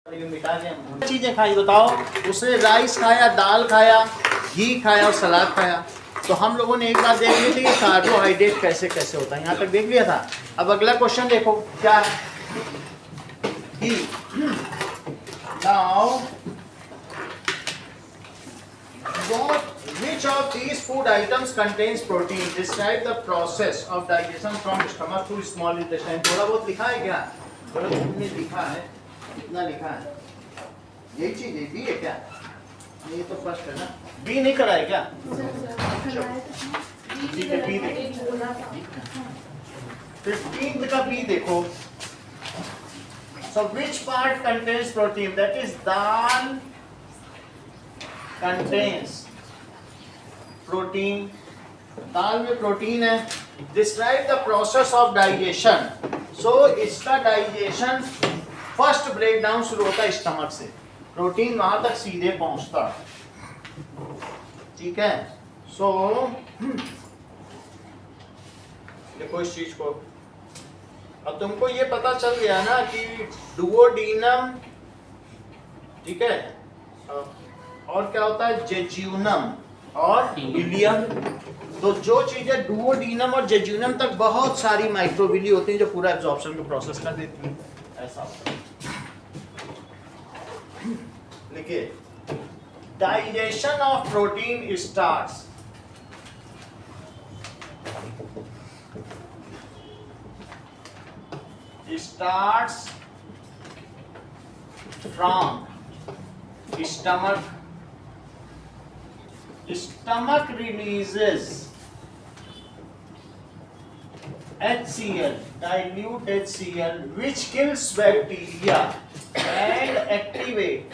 मिटा के चीजें खाई बताओ, उसने राइस खाया, दाल खाया, घी खाया और सलाद खाया। तो हम लोगों ने एक बात देख ली थी कि कार्बोहाइड्रेट कैसे कैसे होता है, यहाँ तक देख लिया था। अब अगला क्वेश्चन देखो क्या है कि now which of these food items contains protein? Describe the process of digestion from stomach to small intestine. थोड़ा बहुत लिखा है क्या? थोड़ा तुमने लिखा है, कितना लिखा है? यही चीज है, बी है क्या? ये तो फर्स्ट है ना, बी नहीं करा है क्या? ठीक है, बी देखो, 15th का बी देखो। So which part contains protein? That is dal contains protein. दाल में प्रोटीन है। Describe the process of digestion. So इसका डाइजेशन फर्स्ट ब्रेकडाउन शुरू होता है स्टमक से, प्रोटीन वहां तक सीधे पहुंचता। ठीक है, सो देखो इस चीज को। अब तुमको ये पता चल गया ना कि डुओडीनम, ठीक है, और क्या होता है जेज्यूनम और इलियम। तो जो चीजें डुओडीनम और जेज्यूनम तक बहुत सारी माइक्रोविली होती हैं जो पूरा एब्जॉर्प्शन को प्रोसेस कर देती हैं, ऐसा होता है। लिखिए, digestion of protein starts from stomach. Stomach releases HCl, dilute HCl, which kills bacteria and activate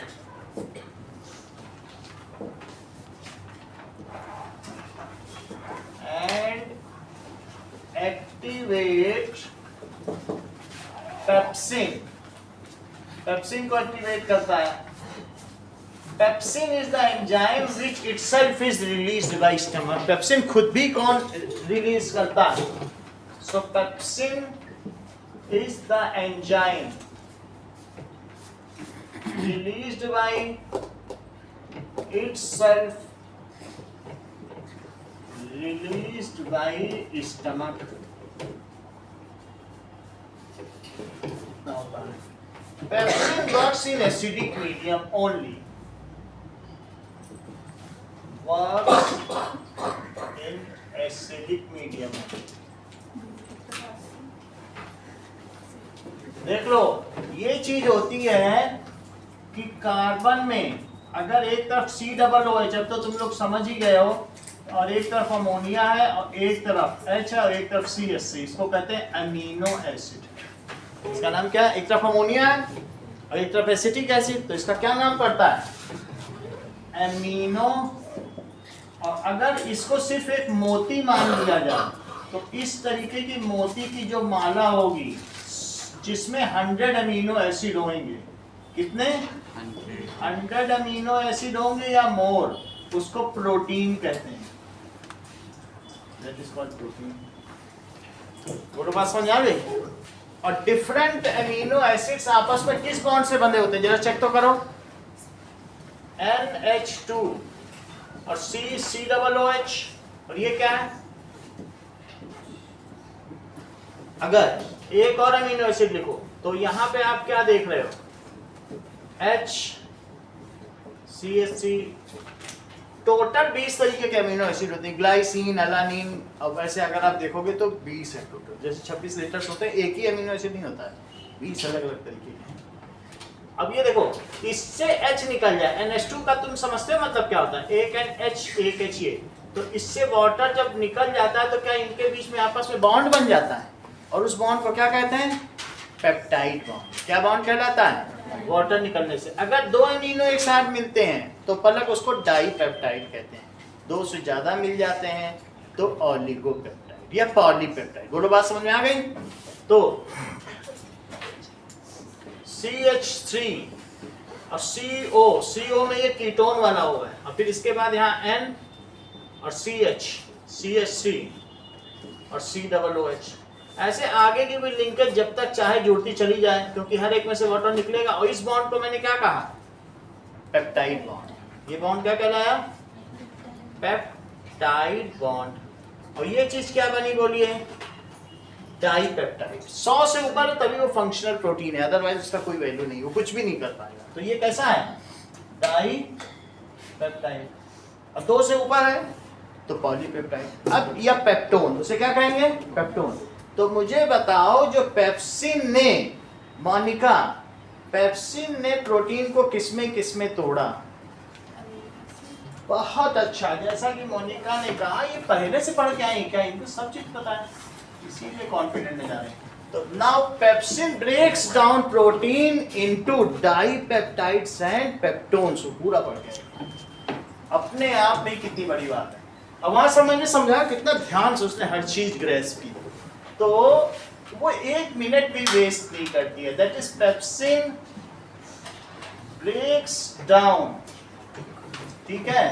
pepsin. Pepsin को एक्टिवेट करता है। Pepsin is the enzyme which itself is released bye stomach. Pepsin खुद भी कौन रिलीज करता है? सो pepsin is the enzyme released by itself, released by stomach. Pepsin works in acidic medium only. Works in acidic medium. देख लो, ये चीज होती है कि कार्बन में अगर एक तरफ C+OH, अब तो तुम लोग समझ ही गए हो, और एक तरफ अमोनिया है और एक तरफ H है और एक तरफ CH3, इसको कहते हैं अमीनो एसिड। इसका नाम क्या है? एक तरफ अमोनिया है और एक तरफ एसिटिक एसिड, तो इसका क्या नाम पड़ता है? अमीनो। और अगर इसको सिर्फ एक मोती मान लिया जाए तो इस तरीके की मोती की जो माला होगी जिसमें 100 अमीनो एसिड होंगे, कितने? 100 अमीनो एसिड होंगे या मोर, उसको प्रोटीन कहते हैं। That is called protein. वो बात समझ आ गई? और डिफरेंट अमीनो एसिड्स आपस में किस बॉन्ड से बंधे होते हैं जरा चेक तो करो। NH2 और C+OH, और ये क्या है? अगर एक और अमीनो एसिड लिखो तो यहाँ पे आप क्या देख रहे हो? H, CH3, टोटल 20 तरीके के अमीनो एसिड होते हैं, ग्लाइसिन, एलानिन। अब वैसे अगर आप देखोगे तो 20 है टोटल, जैसे 26 लीटर्स होते हैं, एक ही अमीनो एसिड नहीं होता है, 20 अलग अलग तरीके के हैं। अब ये देखो, इससे H निकल जाए, NH2 का तुम समझते हो मतलब क्या होता है? एक NH एक H, ये तो इससे वाटर जब निकल जाता है तो क्या इनके बीच में आपस में बॉन्ड बन जाता है, और उस बॉन्ड को क्या कहते हैं? Peptide bond. क्या बॉन्ड कहलाता है? वाटर निकलने से। अगर दो अमीनो एक साथ मिलते हैं तो पलक उसको डाईपेप्टाइड कहते हैं, दो से ज्यादा मिल जाते हैं तो ऑलिगोपेप्टाइड या पॉलीपेप्टाइड। बोलो बात समझ में आ गई? तो CH3 और CO में ये कीटोन वाला हुआ है, और फिर इसके बाद यहाँ N और CH, CH3 और C+OH। ऐसे आगे की भी लिंकेज जब तक चाहे जुड़ती चली जाए, क्योंकि हर एक में से वाटर निकलेगा। और इस बॉन्ड को मैंने क्या कहा? Peptide bond. ये बॉन्ड क्या कहलाया? Peptide bond. और ये चीज क्या बनी बोलिए? डाइपेप्टाइड। 100 से ऊपर तभी वो फंक्शनल प्रोटीन है, अदरवाइज उसका कोई वैल्यू नहीं, वो कुछ भी नहीं कर पाएगा। तो ये कैसा है? डाइपेप्टाइड। अब 2 से ऊपर है तो पॉलीपेप्टाइड। अब या पेप्टोन, उसे क्या कहेंगे? पेप्टोन। तो मुझे बताओ, जो पेप्सिन ने, मोनिका, पेप्सिन ने प्रोटीन को किसमें तोड़ा? बहुत अच्छा, जैसा कि मोनिका ने कहा, ये पहले से पढ़ के आई क्या? इनको सब चीज पता है, इसीलिए कॉन्फिडेंट में जा रहे हैं। तो now pepsin breaks down protein into dipeptides and peptones. पूरा पढ़ गया, अपने आप में कितनी बड़ी बात है। अब वहां से मैंने समझा कितना ध्यान से उसने हर चीज ग्रेस्प की, तो वो 1 मिनट भी वेस्ट नहीं करती है। That is pepsin breaks down, ठीक है,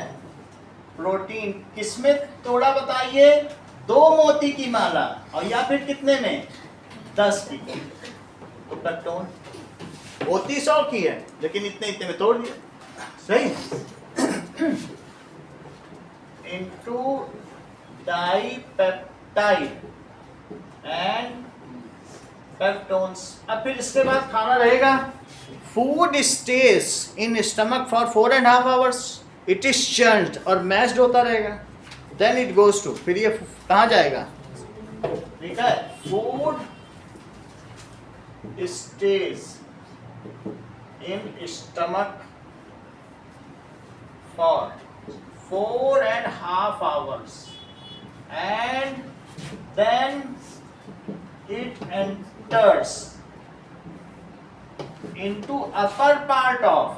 प्रोटीन। किसमें तोड़ा बताइए? 2 मोती की माला, और या फिर कितने में? 10 की। तो पेप्टोन होती 100 की है, लेकिन इतने में तोड़ दिया, सही। Into dipeptide and peptones. अब फिर इसके बाद खाना रहेगा। Food stage in stomach for 4.5 hours। It is churned और मैश्ड होता रहेगा। देन इट गोज टू, फिर ये कहाँ जाएगा? ठीक है, food stage in stomach for 4.5 hours and then it enters into upper part of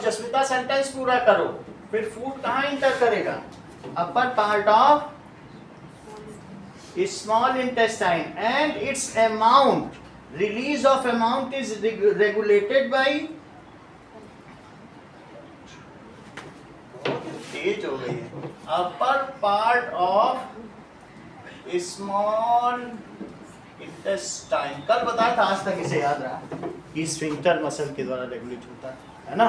Jasmita sentence पूरा करो। फिर फूड कहाँ इंटर करेगा? Upper part of small intestine and its amount, release of amount is regulated by, तेज हो गई है, upper part of small intestine. कल बताया था, आज तक इसे याद रहा। ये स्फिंक्टर मसल के द्वारा रेगुलेट होता है ना।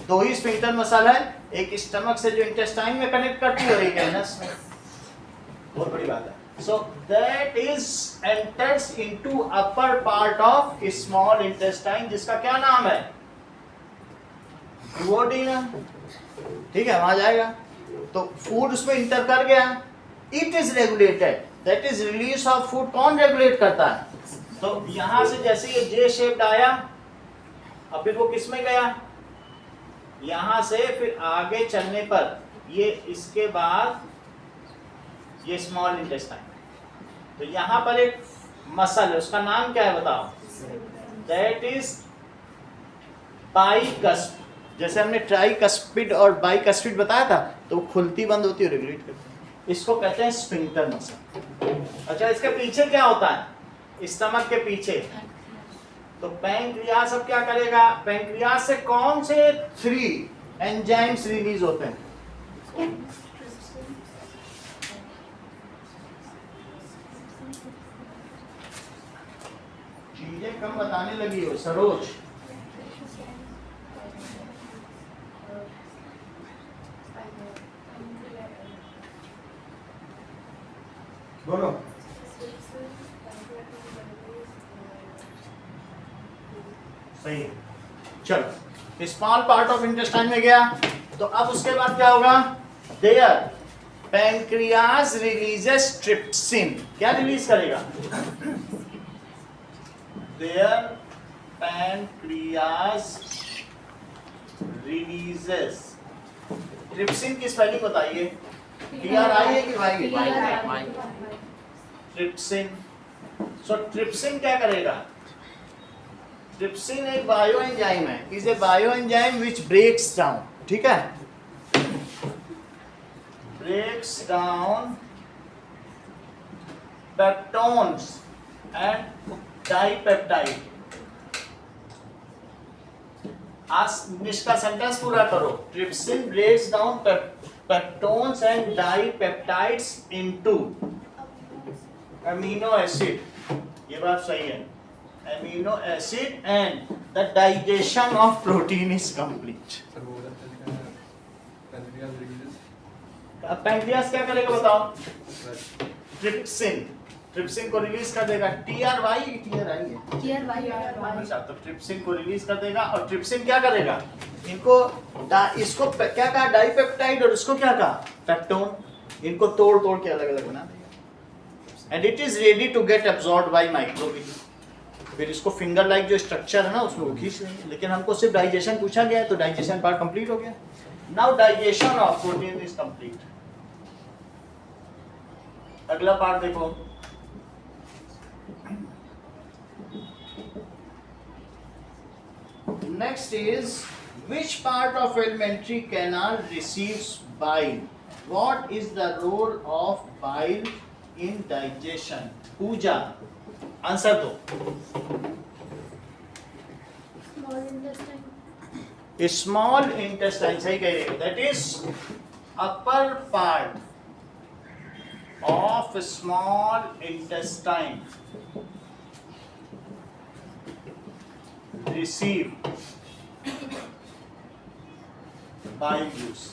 2 ही स्फिंक्टर मसल है, एक स्टमक से जो इंटेस्टाइन में कनेक्ट करती है और एक एनस में। बहुत बड़ी बात है। So that is enters into upper part of small intestine, जिसका क्या नाम है? दुओडेनम। ठीक है, वहां जाएगा तो फूड उसमें इंटर कर गया। It is regulated, that is release of food. कौन रेगुलेट करता है? तो यहां से जैसे ये जे शेप्ड आया, अब फिर वो किस में गया? यहां से फिर आगे चलने पर ये, इसके बाद ये स्मॉल इंटेस्टाइन। तो यहां पर एक मसल है, उसका नाम क्या है बताओ? That is bicuspid. जैसे हमने ट्राइकस्पिड और बाइकस्पिड बताया था, तो वो खुलती बंद होती है, रेगुलेट करती है। इसको कहते हैं स्फिंक्टर मसल। अच्छा, इसके पीछे क्या होता है? स्टमक के पीछे तो पैंक्रियास अब क्या करेगा? पैंक्रियास से कौन से 3 एंजाइम्स रिलीज होते हैं? चीजें कम बताने लगी हो सरोज। बोलो। सही है, चलो। स्मॉल पार्ट ऑफ इंटेस्टाइन में गया, तो अब उसके बाद क्या होगा? There pancreas releases trypsin. क्या रिलीज करेगा? देयर पैंक्रियास रिलीजेस ट्रिप्सिन की स्पेलिंग बताइए। TRI है कि वाई? ट्रिप्सिन। सो ट्रिप्सिन क्या करेगा? ट्रिप्सिन एक बायो एंजाइम है, is a bio enzyme which breaks down, ठीक है, breaks down peptones and dipeptide. आज इसका सेंटेंस पूरा करो। Trypsin breaks down peptones and dipeptides into amino acid. ये बात सही है, amino acid and the digestion of protein is complete. अब पैंक्रियास क्या करेगा बताओ? ट्रिप्सिन, ट्रिप्सिन को रिलीज कर देगा। TRY है। अच्छा, तो ट्रिप्सिन को रिलीज कर देगा और ट्रिप्सिन क्या करेगा? इनको इसको क्या कहा? डाइपेप्टाइड, और इसको क्या कहा? पेप्टोन। इनको तोड़ तोड़ के अलग अलग बना देगा and it is ready to get absorbed by microbial. फिर इसको फिंगर लाइक जो स्ट्रक्चर है ना उसमें वो खींच लेंगे। लेकिन हमको सिर्फ डाइजेशन पूछा गया है तो डाइजेशन पार्ट कंप्लीट हो गया। Now digestion of protein is complete. अगला पार्ट देखो, next is which part of alimentary canal receives bile? What is the role of bile in digestion? Pooja, answer दो। स्मॉल इंटेस्टाइन, सही कह रहे हो। That is upper part of small intestine receive bile juice।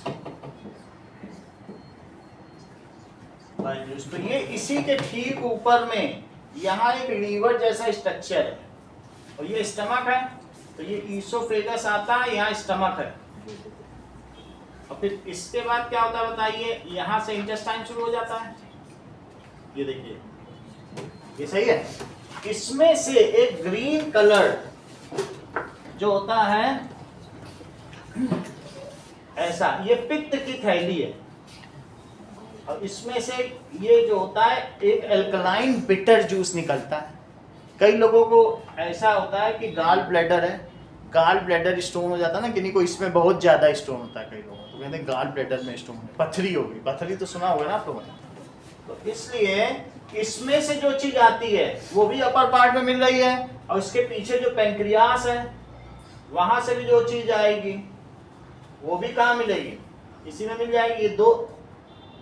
bile juice तो ये इसी के ठीक ऊपर में यहाँ एक लीवर जैसा स्ट्रक्चर है और ये स्टमक है, तो ये ईसोफेगस आता है, यहाँ स्टमक है। और फिर इसके बाद क्या होता है बताइए? यहाँ से इंटेस्टाइन शुरू हो जाता है। ये देखिए, ये सही है। इसमें से एक ग्रीन कलर जो होता है ऐसा, ये पित्त की थैली है और इसमें से ये जो होता है एक एल्कलाइन बिटर जूस निकलता है। कई लोगों को ऐसा होता है कि गाल ब्लैडर है, गाल ब्लैडर स्टोन हो जाता है ना, किन्हीं को इसमें बहुत ज्यादा स्टोन होता है। कई लोगों को तो कहते हैं गाल ब्लैडर में स्टोन है, पथरी होगी। पथरी तो सुना होगा ना आप लोगों ने। तो इसलिए इसमें से जो चीज आती है वो भी अपर पार्ट में मिल रही है और इसके पीछे जो पैंक्रियास है वहां से भी जो चीज आएगी वो भी कहाँ मिलेगी? इसी में मिल जाएगी। ये दो,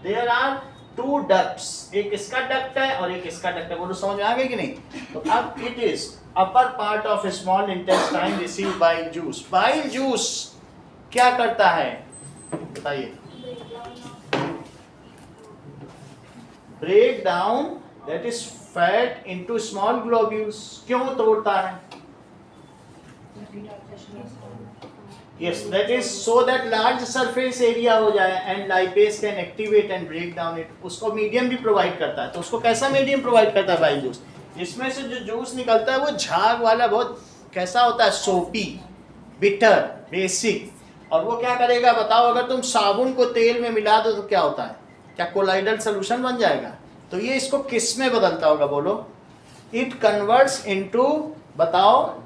देयर आर टू डक्ट्स, एक इसका डक्ट है और एक इसका डक्ट है। बोलो समझ में आ गई कि नहीं? तो अब it is upper part of small intestine receive bile juice. Bile juice क्या करता है बताइए? Break down that is fat into small globules. क्यों तोड़ता है? Yes, that is so that large surface area हो जाए and lipase can activate and break down it। उसको मीडियम भी प्रोवाइड करता है। तो उसको कैसा मीडियम प्रोवाइड करता है बाइल जूस? इसमें से जो जूस निकलता है वो झाग वाला, बहुत कैसा होता है? सोपी, बिटर, बेसिक। और वो क्या करेगा बताओ? अगर तुम साबुन को तेल में मिला दो तो क्या होता है? क्या कोलाइडल सोल्यूशन बन जाएगा? तो ये इसको किस में बदलता होगा बोलो? इट कन्वर्ट्स इनटू, बताओ,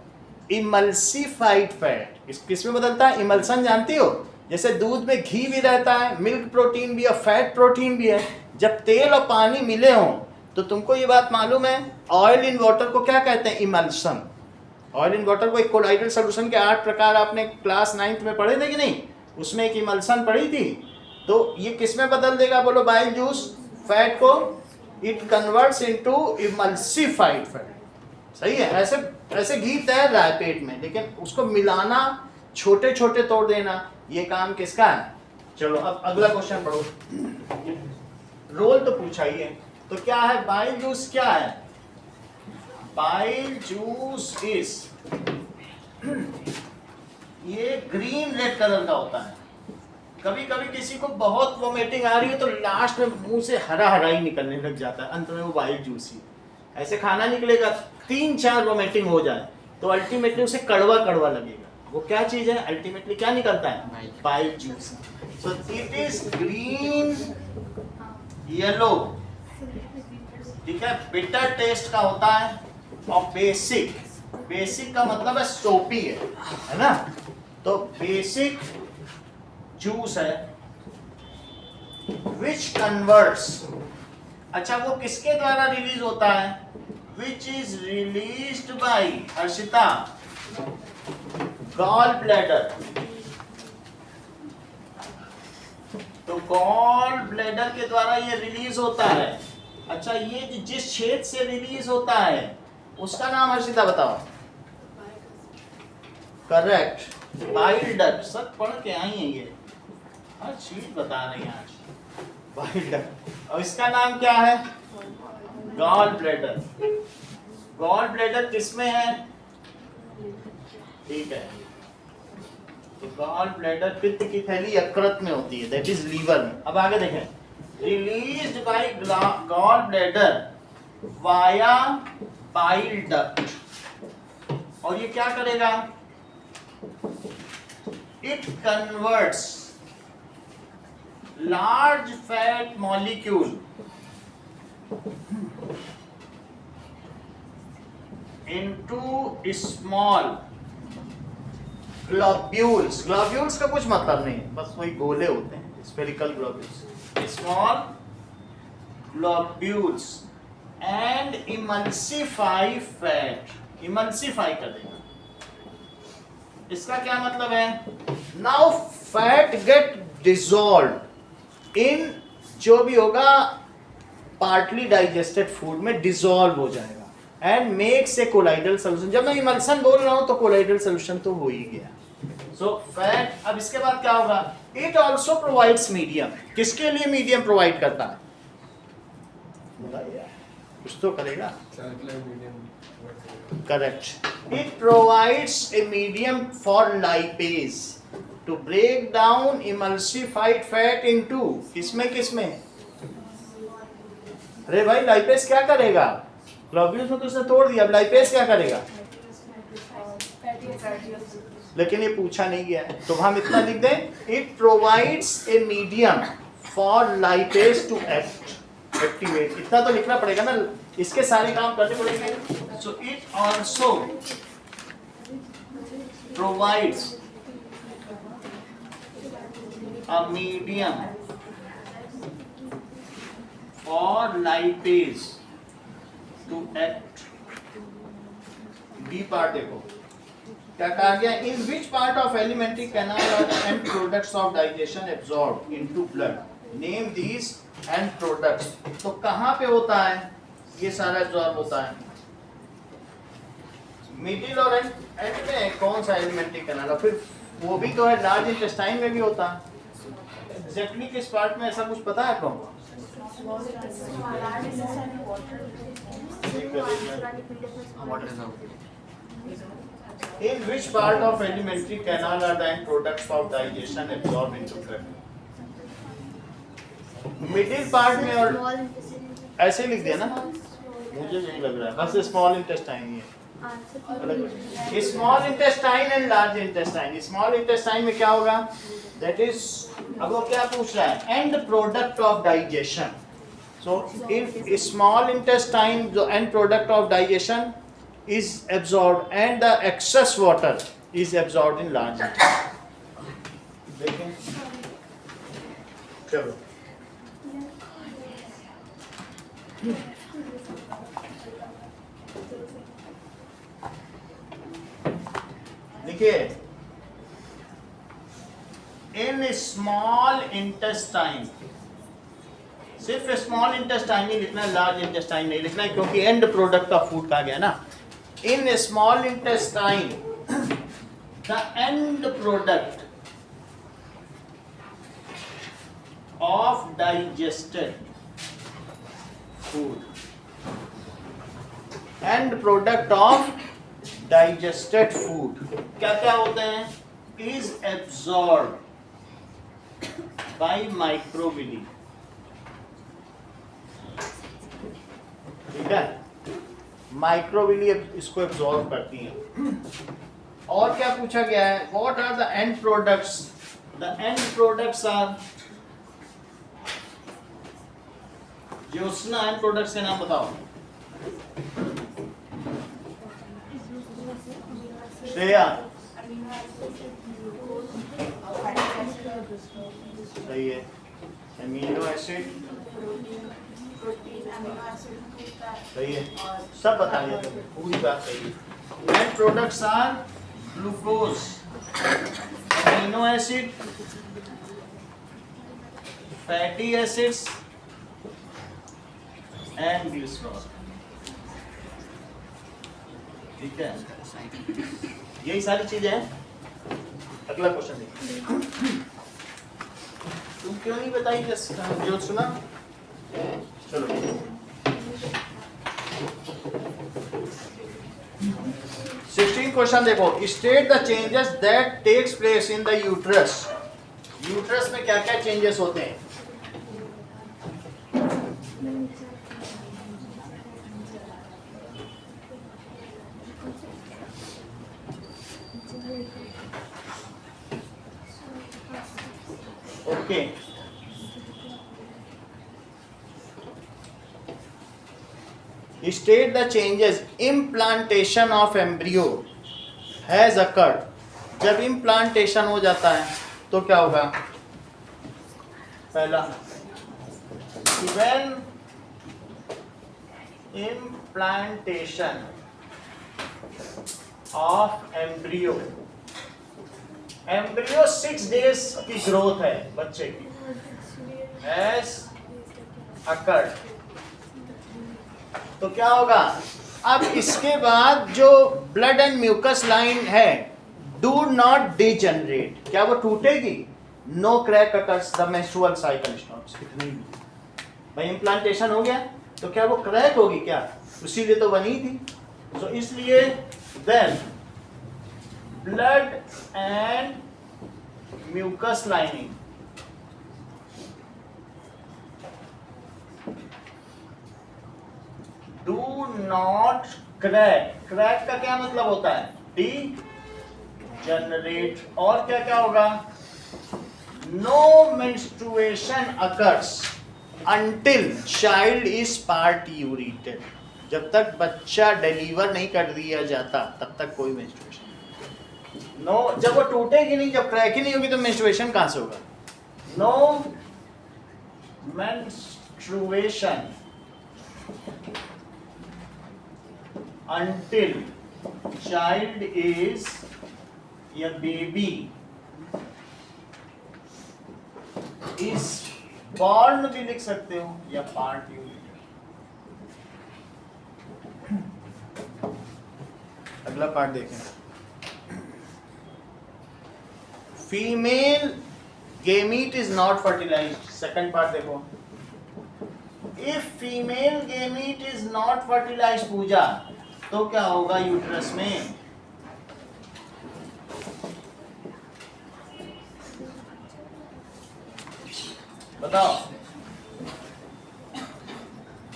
इमल्सिफाइड फैट। इस किस में बदलता है? इमल्सन जानती हो? जैसे दूध में घी भी रहता है, मिल्क प्रोटीन भी है, फैट प्रोटीन भी है। जब तेल और पानी मिले हों तो तुमको ये बात मालूम है ऑयल इन वाटर को क्या कहते हैं? इमल्सन। ऑयल इन वाटर को एक कोलाइडल सोल्यूशन के 8 प्रकार आपने क्लास 9th में पढ़े थे कि नहीं? उसमें एक इमल्सन पढ़ी थी। तो ये किस में बदल देगा बोलो बाइल जूस? फैट को it converts into emulsified fat. सही है। ऐसे ऐसे घी तैर रहा है पेट में, लेकिन उसको मिलाना, छोटे छोटे तोड़ देना, ये काम किसका है? चलो अब अगला क्वेश्चन पढ़ो। रोल तो पूछा ही है, तो क्या है बाइल जूस? क्या है बाइल जूस? इज ये ग्रीन रेड कलर का होता है। कभी कभी किसी को बहुत वोमिटिंग आ रही है तो लास्ट में मुंह से हरा हरा ही निकलने लग जाता है, अंत में वो बाइल जूस ही। ऐसे खाना निकलेगा, 3-4 वोमिटिंग हो जाए तो अल्टीमेटली उसे कड़वा कड़वा लगेगा। वो क्या चीज है? अल्टीमेटली क्या निकलता है? Bile juice. So it is green yellow, ठीक है, बिटर टेस्ट का होता है और बेसिक, बेसिक का मतलब है सोपी है ना? तो बेसिक जूस है विच कन्वर्ट्स, अच्छा वो किसके द्वारा रिलीज होता है? Which is released by Harshita gall bladder. तो गॉल ब्लैडर के द्वारा ये रिलीज होता है। अच्छा, ये जिस छेद से रिलीज होता है उसका नाम हर्षिता बताओ। Correct, bile duct. सब पढ़ के आई है, ये हर चीज बता रही है आज। बाइल डक्ट, और इसका नाम क्या है? Gall bladder. गॉल ब्लैडर किसमें है? ठीक है, तो गॉल ब्लैडर पित्त की थैली यकृत में होती है, दैट इज लीवर में। अब आगे देखें, released by gall bladder via bile duct. और ये क्या करेगा? It converts large fat molecule into small globules. Globules का कुछ मतलब नहीं है, बस वही गोले होते हैं, spherical globules. Small globules and emulsify fat. Emulsify कर देगा। इसका क्या मतलब है? Now fat get dissolve in, जो भी होगा पार्टली डाइजेस्टेड फूड में डिसॉल्व हो जाएगा, and makes a colloidal solution. जब मैं इमल्सन बोल रहा हूं तो कोलाइडल सोल्यूशन तो हो ही गया। So fat. अब इसके बाद क्या होगा? It also provides medium. किसके लिए मीडियम प्रोवाइड करता है? कुछ तो करेगा। Correct, it provides a medium for lipase to break down emulsified fat into, किसमें किसमें? अरे भाई, लाइपेज क्या करेगा? ग्लोब्यूल्स में तो उसने तोड़ दिया, अब लाइपेज क्या करेगा? लेकिन ये पूछा नहीं गया है, तो हम इतना लिख दें, it provides a medium for lipase to activate. इतना तो लिखना पड़ेगा ना, इसके सारे काम करने पड़ेंगे। So it also provides a medium for lipase to act. B part देखो क्या कहा गया? In which part of alimentary canal are end products of digestion absorb into blood, name these end products. तो कहां पे होता है ये सारा एब्सॉर्ब होता है? मिडिल और एंड में कौन सा एलिमेंट्री कैनाल? और फिर वो भी तो है, लार्ज इंटेस्टाइन में भी होता है। एग्जैक्टली किस पार्ट में, ऐसा कुछ पता है आपको? In which part of alimentary canal are the end products of digestion absorbed into blood? Middle part में, और ऐसे लिख दिया ना, मुझे नहीं लग रहा है, बस स्मॉल इंटेस्टाइन ही है। Small intestine and large intestine. Small intestine में क्या होगा? दैट इज, अब वो क्या पूछ रहा है? And product of digestion. So in small intestine, the end product of digestion is absorbed and the excess water is absorbed in large intestine. देखें, चलो देखिए, in small intestine, सिर्फ स्मॉल इंटेस्टाइन ही लिखना है, लार्ज इंटेस्टाइन नहीं लिखना है, क्योंकि एंड प्रोडक्ट ऑफ फूड कहा गया ना। In small intestine the end product of digested food, and product of digested food क्या क्या होते हैं? Is absorb by microvilli. ठीक है, माइक्रोविली इसको एब्सॉर्ब करती है। और क्या पूछा गया है? What are the end products? The end products are, Jyotsna end products के नाम बताओ। श्रेया, सही है। एमिनो एसिड, सही है, सब बता दिया तुमने, पूरी बात सही है। End products are glucose, amino acid, fatty acids and glycerol. ठीक है, यही सारी चीजें हैं। अगला क्वेश्चन देखिए। तुम क्यों नहीं बताई जो सुना? चलो 16 क्वेश्चन देखो। State the changes that takes place in the uterus. Uterus में क्या क्या चेंजेस होते हैं? Okay, state the changes implantation of embryo has occurred। जब implantation हो जाता है तो क्या होगा? पहला, when implantation of embryo 6 days की ग्रोथ है बच्चे की, has occurred। तो क्या होगा? अब इसके बाद जो ब्लड एंड म्यूकस लाइन है डू नॉट डिजनरेट। क्या वो टूटेगी? No crack occurs, the menstrual cycle stops. इतनी भाई इम्प्लांटेशन हो गया तो क्या वो क्रैक होगी क्या? इसीलिए तो बनी थी। तो इसलिए then blood and mucus lining do not crack. Crack का क्या मतलब होता है? Degenerate. और क्या क्या होगा? No menstruation occurs until child is parturated. जब तक बच्चा डिलीवर नहीं कर दिया जाता तब तक कोई मेंस्ट्रुएशन नो। जब वो टूटेगी नहीं, जब क्रैक ही नहीं होगी तो मेंस्ट्रुएशन कहां से होगा? No menstruation until child is या baby is born भी लिख सकते हो या parturited। अगला पार्ट देखें। Female gamete is not fertilized। Second part देखो। If female gamete is not fertilized पूजा, तो क्या होगा यूट्रस में? बताओ।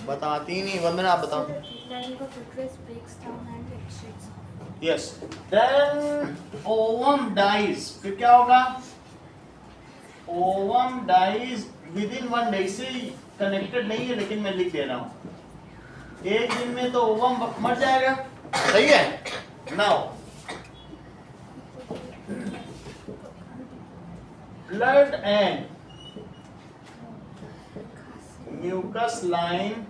बताती नहीं वंदना, आप बताओ। Yes, then ovum dies. फिर क्या होगा? Ovum dies within 1 day. से कनेक्टेड नहीं है लेकिन मैं लिख दे रहा हूं। एक दिन में तो ओवम मर जाएगा, सही है। Now blood and mucus line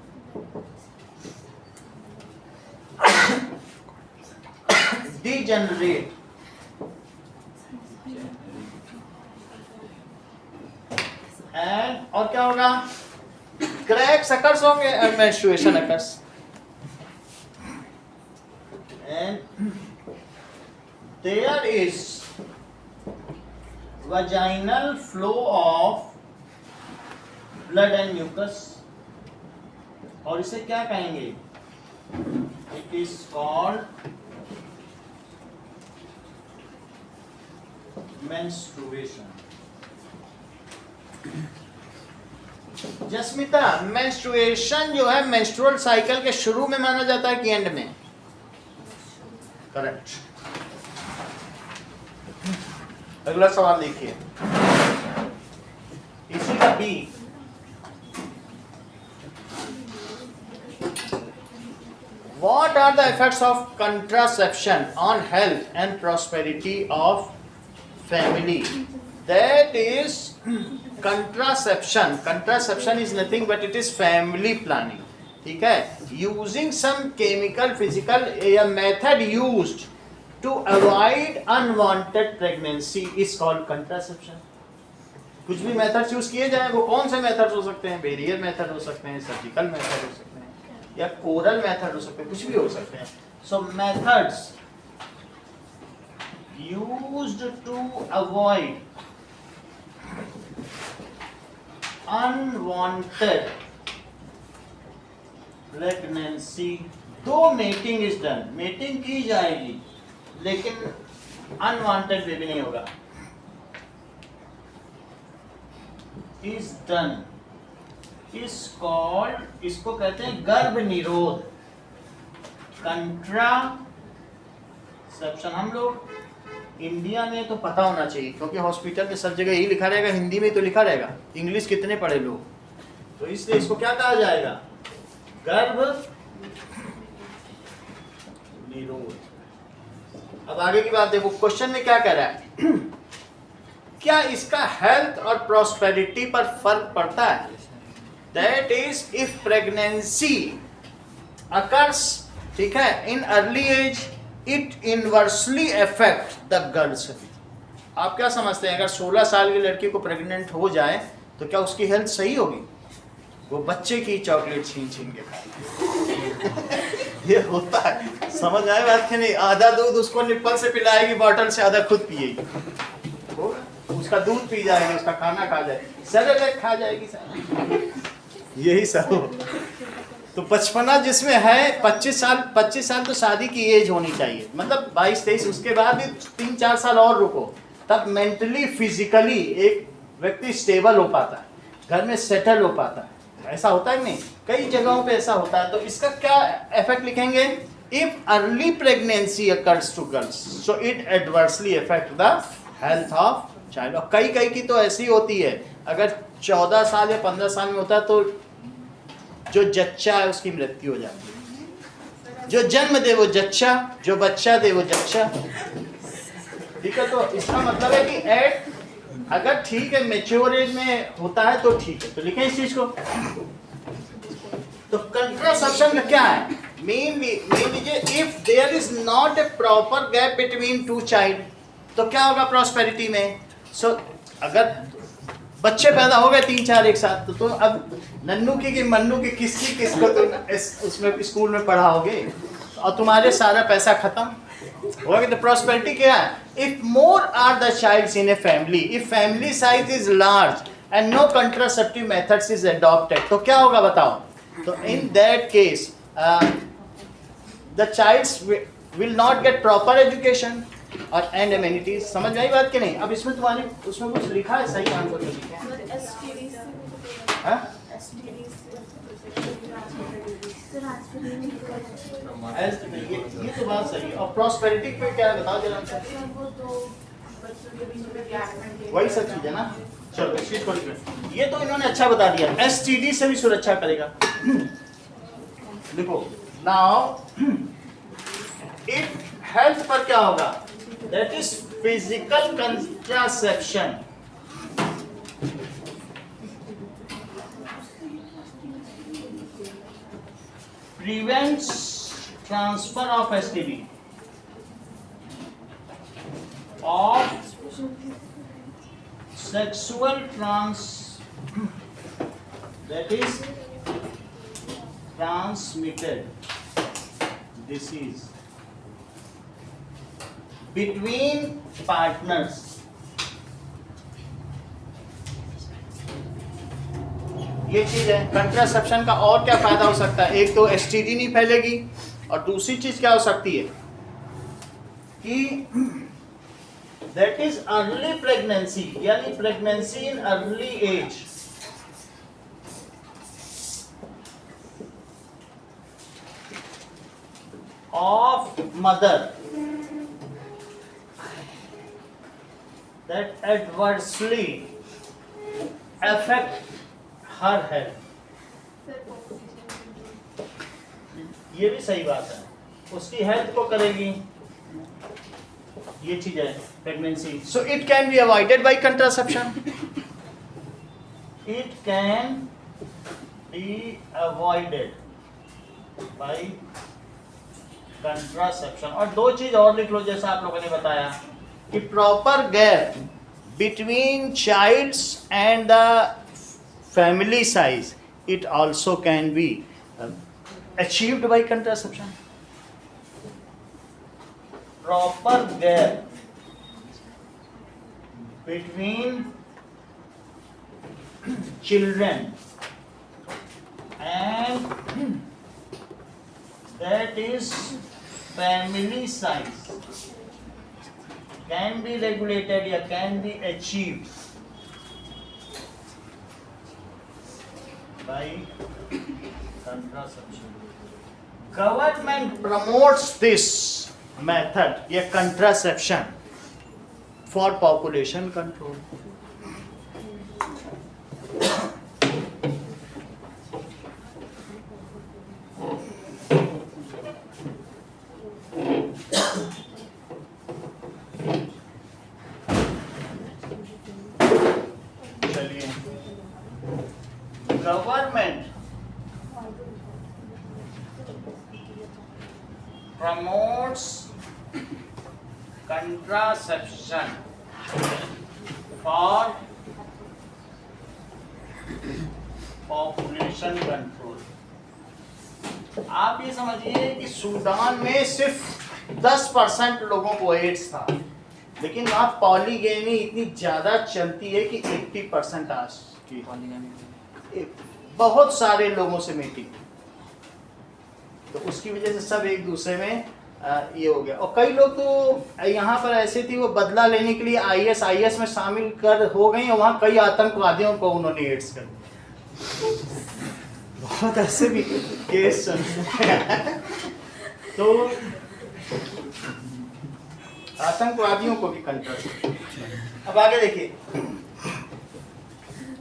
degenerate and और क्या होगा? क्रैक्स अकर्स होंगे, menstruation occurs and there is vaginal flow of blood and mucus। और इसे क्या कहेंगे? It is called menstruation. Jasmita, menstruation जो है मेंस्ट्रुअल साइकिल के शुरू में माना जाता है कि एंड में? करेक्ट। अगला सवाल देखिए, इसी का B. What are the effects of contraception on health and prosperity of family? That is contraception। Contraception is nothing but it is family planning। ठीक है, using some chemical, physical या method used to avoid unwanted pregnancy is called contraception। कुछ भी methods use किए जाए, वो कौन से मेथड्स हो सकते हैं? बेरियर मेथड हो सकते हैं, सर्जिकल मेथड हो सकते हैं, या कोरल मेथड हो सकते हैं, कुछ भी हो सकते हैं. So methods used to avoid unwanted pregnancy. तो मेटिंग इज डन, मेटिंग की जाएगी लेकिन अनवांटेड बेबी नहीं होगा. इज डन इज कॉल्ड, इसको कहते हैं गर्भ निरोध, कंट्रासेप्शन. हम लोग इंडिया में तो पता होना चाहिए क्योंकि हॉस्पिटल में सब जगह यही लिखा रहेगा, हिंदी में तो लिखा रहेगा, इंग्लिश कितने पढ़े लोग, तो इसलिए इसको क्या कहा जाएगा? गर्भ निरोध. अब आगे की बात देखो, क्वेश्चन में क्या कह रहा है? क्या इसका हेल्थ और प्रॉस्पेरिटी पर फर्क पड़ता है? That is if pregnancy occurs, ठीक है, in early age it inversely affect the girls. आप क्या समझते हैं, अगर 16 साल की लड़की को प्रेग्नेंट हो जाए तो क्या उसकी हेल्थ सही होगी? वो बच्चे की चॉकलेट छीन छीन के खाए. ये होता है, समझ आए बात कि नहीं? आधा दूध उसको निप्पल से पिलाएगी बॉटल से, आधा खुद पिएगी, उसका दूध पी जाएगी, उसका खाना खा जाएगी, सेरेलैक खा जाएगी, यही सब. तो बचपना जिसमें है, 25 साल तो शादी की एज होनी चाहिए, मतलब 22-23, उसके बाद भी 3-4 साल और रुको, तब मेंटली फिजिकली एक व्यक्ति स्टेबल हो पाता है, घर में सेटल हो पाता है. ऐसा होता है नहीं, कई जगहों पे ऐसा होता है. तो इसका क्या इफेक्ट लिखेंगे? If early pregnancy occurs to girls so it adversely affect the health of child. और कई की तो ऐसी होती है, अगर 14 साल या 15 साल में होता है तो जो जच्चा है उसकी मृत्यु हो जाती है. जो जन्म दे वो जच्चा, जो बच्चा दे वो जच्चा. ठीक है, तो इसका मतलब है कि एट, अगर ठीक है मेच्योर एज में होता है तो ठीक है, तो लिखें इस चीज को. तो कंट्रासेप्शन का क्या है? मेन लीजिए, if there is not a proper gap between two child, तो क्या होगा प्रॉस्पेरिटी में? सो अगर बच्चे पैदा हो गए 3-4 एक साथ, तो तुम अब नन्नू की मन्नू की किसको तुम उसमें स्कूल में पढ़ाओगे और तुम्हारे सारा पैसा खत्म होगा. तो प्रॉस्पेरिटी क्या है? If more are the childs in a family, if family size is large and no contraceptive methods is adopted, तो क्या होगा बताओ? तो in that case the childs will not get proper education और एंड एमिनिटीज. समझ में आई बात कि नहीं? अब इसमें तुम्हारी उसमें कुछ लिखा है, सही आंसर जो लिखे हैं. ये तो बात सही है. और प्रॉस्पेरिटी पे क्या है बताओ जरा. वही सब चीज है ना. चलो इस चीज को लिखो. ये तो इन्होंने अच्छा बता दिया, एसटीडी से भी सुरक्षा करेगा. देखो नाउ इट हेल्थ पर क्या होगा? That is physical contraception. prevents transfer of STD of sexual that is transmitted disease between partners. ये चीज है कंट्रासेप्शन का. और क्या फायदा हो सकता है? एक तो एसटीडी नहीं फैलेगी, और दूसरी चीज क्या हो सकती है कि दैट इज अर्ली प्रेगनेंसी, यानी pregnancy in early age. Of mother that adversely affect her health. ये भी सही बात है, उसकी हेल्थ को करेगी. ये चीज है pregnancy. So it can be avoided by contraception. It can be avoided by contraception. और दो चीज और लिख लो जैसा आप लोगों ने बताया कि proper gap between child's and the family size, it also can be achieved by contraception. Proper gap between children and that is family size can be regulated या can be achieved by contraception. Government promotes this method या contraception for population control. चलिए, government promotes contraception for population control. आप ये समझिए कि Sudan में सिर्फ 10% लोगों को एड्स था, लेकिन वहाँ पॉलीगेमी इतनी ज्यादा चलती है कि 80% आज की बहुत सारे लोगों से मीटिंग, तो उसकी वजह से सब एक दूसरे में ये हो गया। और कई लोग तो यहाँ पर ऐसे थी वो बदला लेने के लिए आईएस में शामिल कर हो गई और वहाँ कई आतंकवादियों को उन्होंने एड्स कर दिया। बहुत ऐसे भी केस तो आतंकवादियों को भी कंट्रोल। अब आगे देखिए,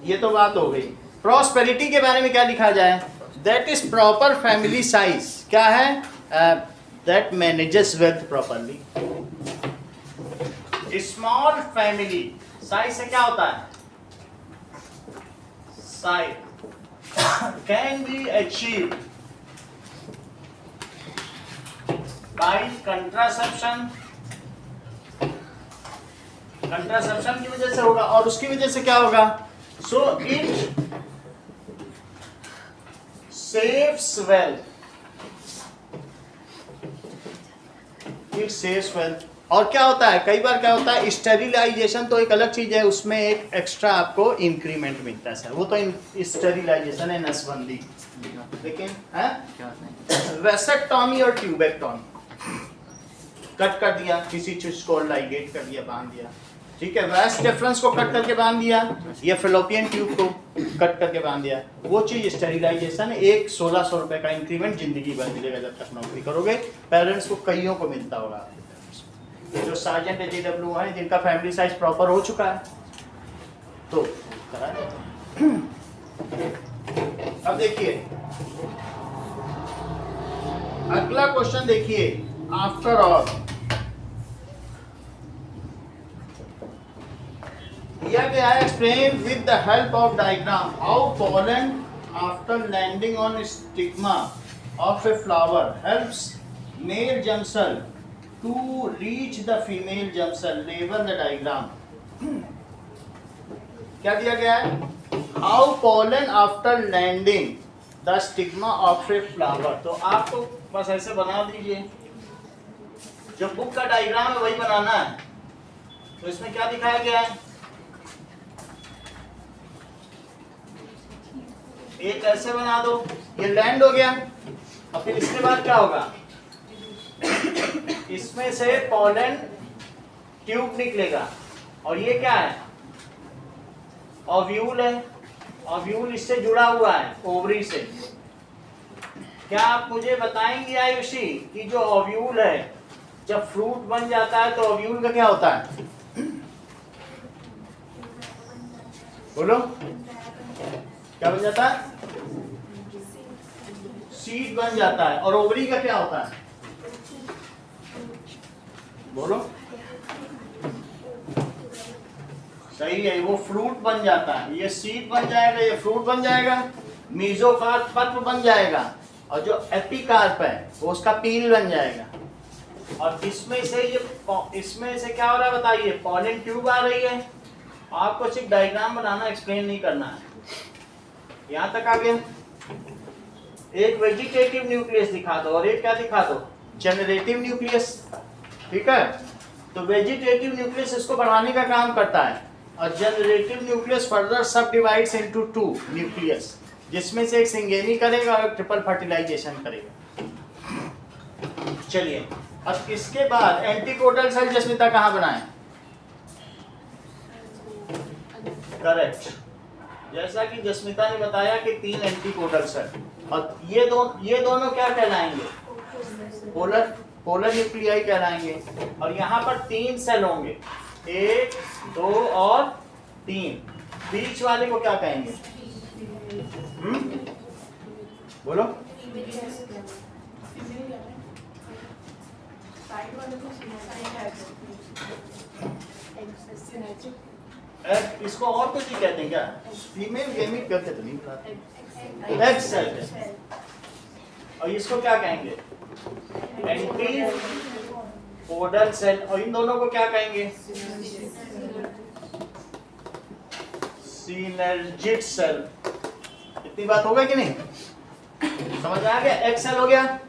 ये तो बात हो गई। प्रॉस्पेरिटी के बारे में क्या लिखा जाए? That is proper family size. क्या है? That manages wealth properly. Small family size से क्या होता है? Size can be achieved by contraception. Contraception की वजह से होगा, और उसकी वजह से क्या होगा? So it saves wealth, it saves wealth. और क्या होता है, कई बार क्या होता है, स्टेरिलाइजेशन तो एक अलग चीज है, उसमें एक एक्स्ट्रा आपको इंक्रीमेंट मिलता है सर, वो तो स्टेरिलाइजेशन है, नसबंदी। लेकिन वेसेक्टॉमी और ट्यूबेक्टॉमी, कट कर दिया किसी चीज को, लाइगेट कर दिया, बांध दिया, ठीक है। वेस्ट डिफरेंस को कट करके बांध दिया, या फेलोपियन ट्यूब को कट करके बांध दिया, वो चीज स्टेरिलाइजेशन। एक 1600 रुपए का इंक्रीमेंट जिंदगी भर मिलेगा जब तक नौकरी करोगे। पेरेंट्स को कईयों को मिलता होगा, जो सार्जेंट एजीडब्ल्यू है जिनका फैमिली साइज प्रॉपर हो चुका है तो करा। अब देखिए अगला क्वेश्चन, देखिए आफ्टर ऑल दिया गया है, explain with the help of diagram how pollen after landing on stigma of a flower helps male germ cell to reach the female germ cell. Label the diagram. क्या दिया गया है? How pollen after landing the stigma of a flower. तो आपको बस ऐसे बना दीजिए, जो बुक का डायग्राम है वही बनाना है। तो इसमें क्या दिखाया गया है? एक ऐसे बना दो, ये लैंड हो गया, और फिर इसके बाद क्या होगा? इसमें से पोलन ट्यूब निकलेगा, और ये क्या है? ओव्यूल है। ओव्यूल इससे जुड़ा हुआ है ओवरी से। क्या आप मुझे बताएंगे आयुषी कि जो ओव्यूल है जब फ्रूट बन जाता है तो ओव्यूल का क्या होता है? बोलो, क्या बन जाता है? सीड बन जाता है। और ओवरी का क्या होता है? बोलो, सही है, वो फ्रूट बन जाता है। ये सीड बन जाएगा, ये फ्रूट बन जाएगा, मीजोकार्प पत्र बन जाएगा, और जो एपिकार्प है वो उसका पील बन जाएगा। और इसमें से क्या हो रहा है बताइए? पोलन ट्यूब आ रही है, आपको सिर्फ डायग्राम बनाना, एक्सप्लेन नहीं करना है। यहाँ तक आ गया। एक वेजिटेटिव न्यूक्लियस दिखा दो और एक क्या दिखा दो, जनरेटिव न्यूक्लियस। ठीक है, तो वेजिटेटिव न्यूक्लियस इसको बढ़ाने का काम करता है और जनरेटिव न्यूक्लियस फर्दर सब डिवाइड्स इनटू 2 न्यूक्लियस, जिसमें से एक सिंगेनी करेगा और एक ट्रिपल फर्टिलाइजेशन करेगा। चलिए, अब इसके बाद एंटीकोडल सेल जस्मिता कहाँ बनाए? करेक्ट, जैसा कि जस्मिता ने बताया कि 3 एंटीकोडल सेल, और ये दोनों क्या कहलाएंगे? पोलर न्यूक्लियाई कहलाएंगे। और यहाँ पर 3 सेल होंगे, 1, 2 और 3। बीच वाले को क्या कहेंगे? बोलो। इसको और कुछ ही कहते हैं क्या? फीमेल गेमीट कहते तो नहीं पता। Egg cell. और इसको क्या कहेंगे? Antipodal cell. और इन दोनों को क्या कहेंगे? Synergic cell. इतनी बात हो गई कि नहीं? समझ आ गया? एक्स सेल हो गया।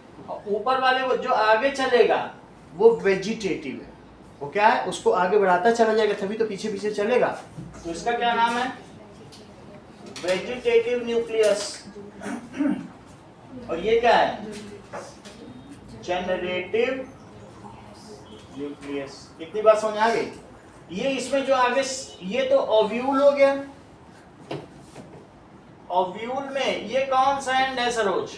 ऊपर वाले को जो आगे चलेगा वो वेजिटेटिव है। वो क्या है? उसको आगे बढ़ाता चला जाएगा, तभी तो पीछे पीछे चलेगा। तो इसका क्या नाम है? Vegetative nucleus. और ये क्या है? Generative nucleus. कितनी बात समझ आ गई? ये इसमें जो आगे, ये तो ओव्यूल हो गया। ओव्यूल में ये कौन सा एंड है सरोज?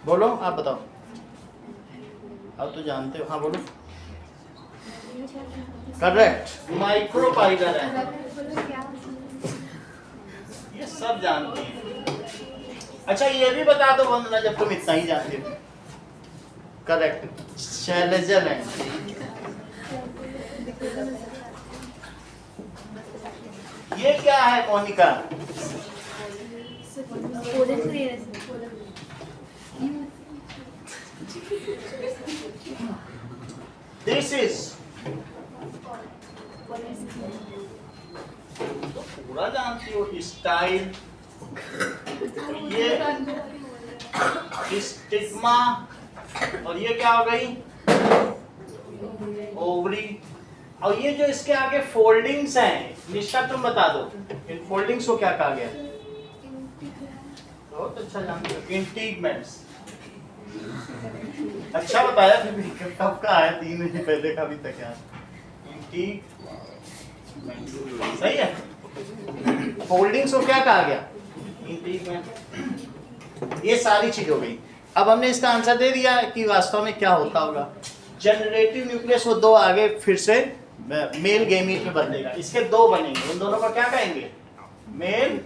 बोलो, आप बताओ। अब तो जानते हो। हाँ बोलो। करेक्ट, माइक्रोपाइलर है। ये सब जानते हैं। अच्छा, ये भी बता दो वंदना, जब तुम इतना ही जानते हो। करेक्ट, शैलेजल है। ये क्या है मोनिका? दिस इज, तो पूरा जानती हो, स्टाइल। ये स्टिग्मा। और ये क्या हो गई? ओवरी। और ये जो इसके आगे फोल्डिंग्स हैं, निष्ठा तुम बता दो, इन फोल्डिंग्स को क्या कहा गया? बहुत अच्छा जानते हो, इंटीगमेंट्स। अच्छा बताया, फिर भी कब का है? 3 महीने पहले का भी तक है। सही है। फोल्डिंग्स को क्या कहा गया? इंटीगमेंट। ये सारी चीज हो गई। अब हमने इसका आंसर दे दिया कि वास्तव में क्या होता होगा। जनरेटिव न्यूक्लियस वो 2 आगे फिर से मेल गेमीट में बदलेगा। इसके 2 बनेंगे, उन दोनों को क्या कहेंगे? Male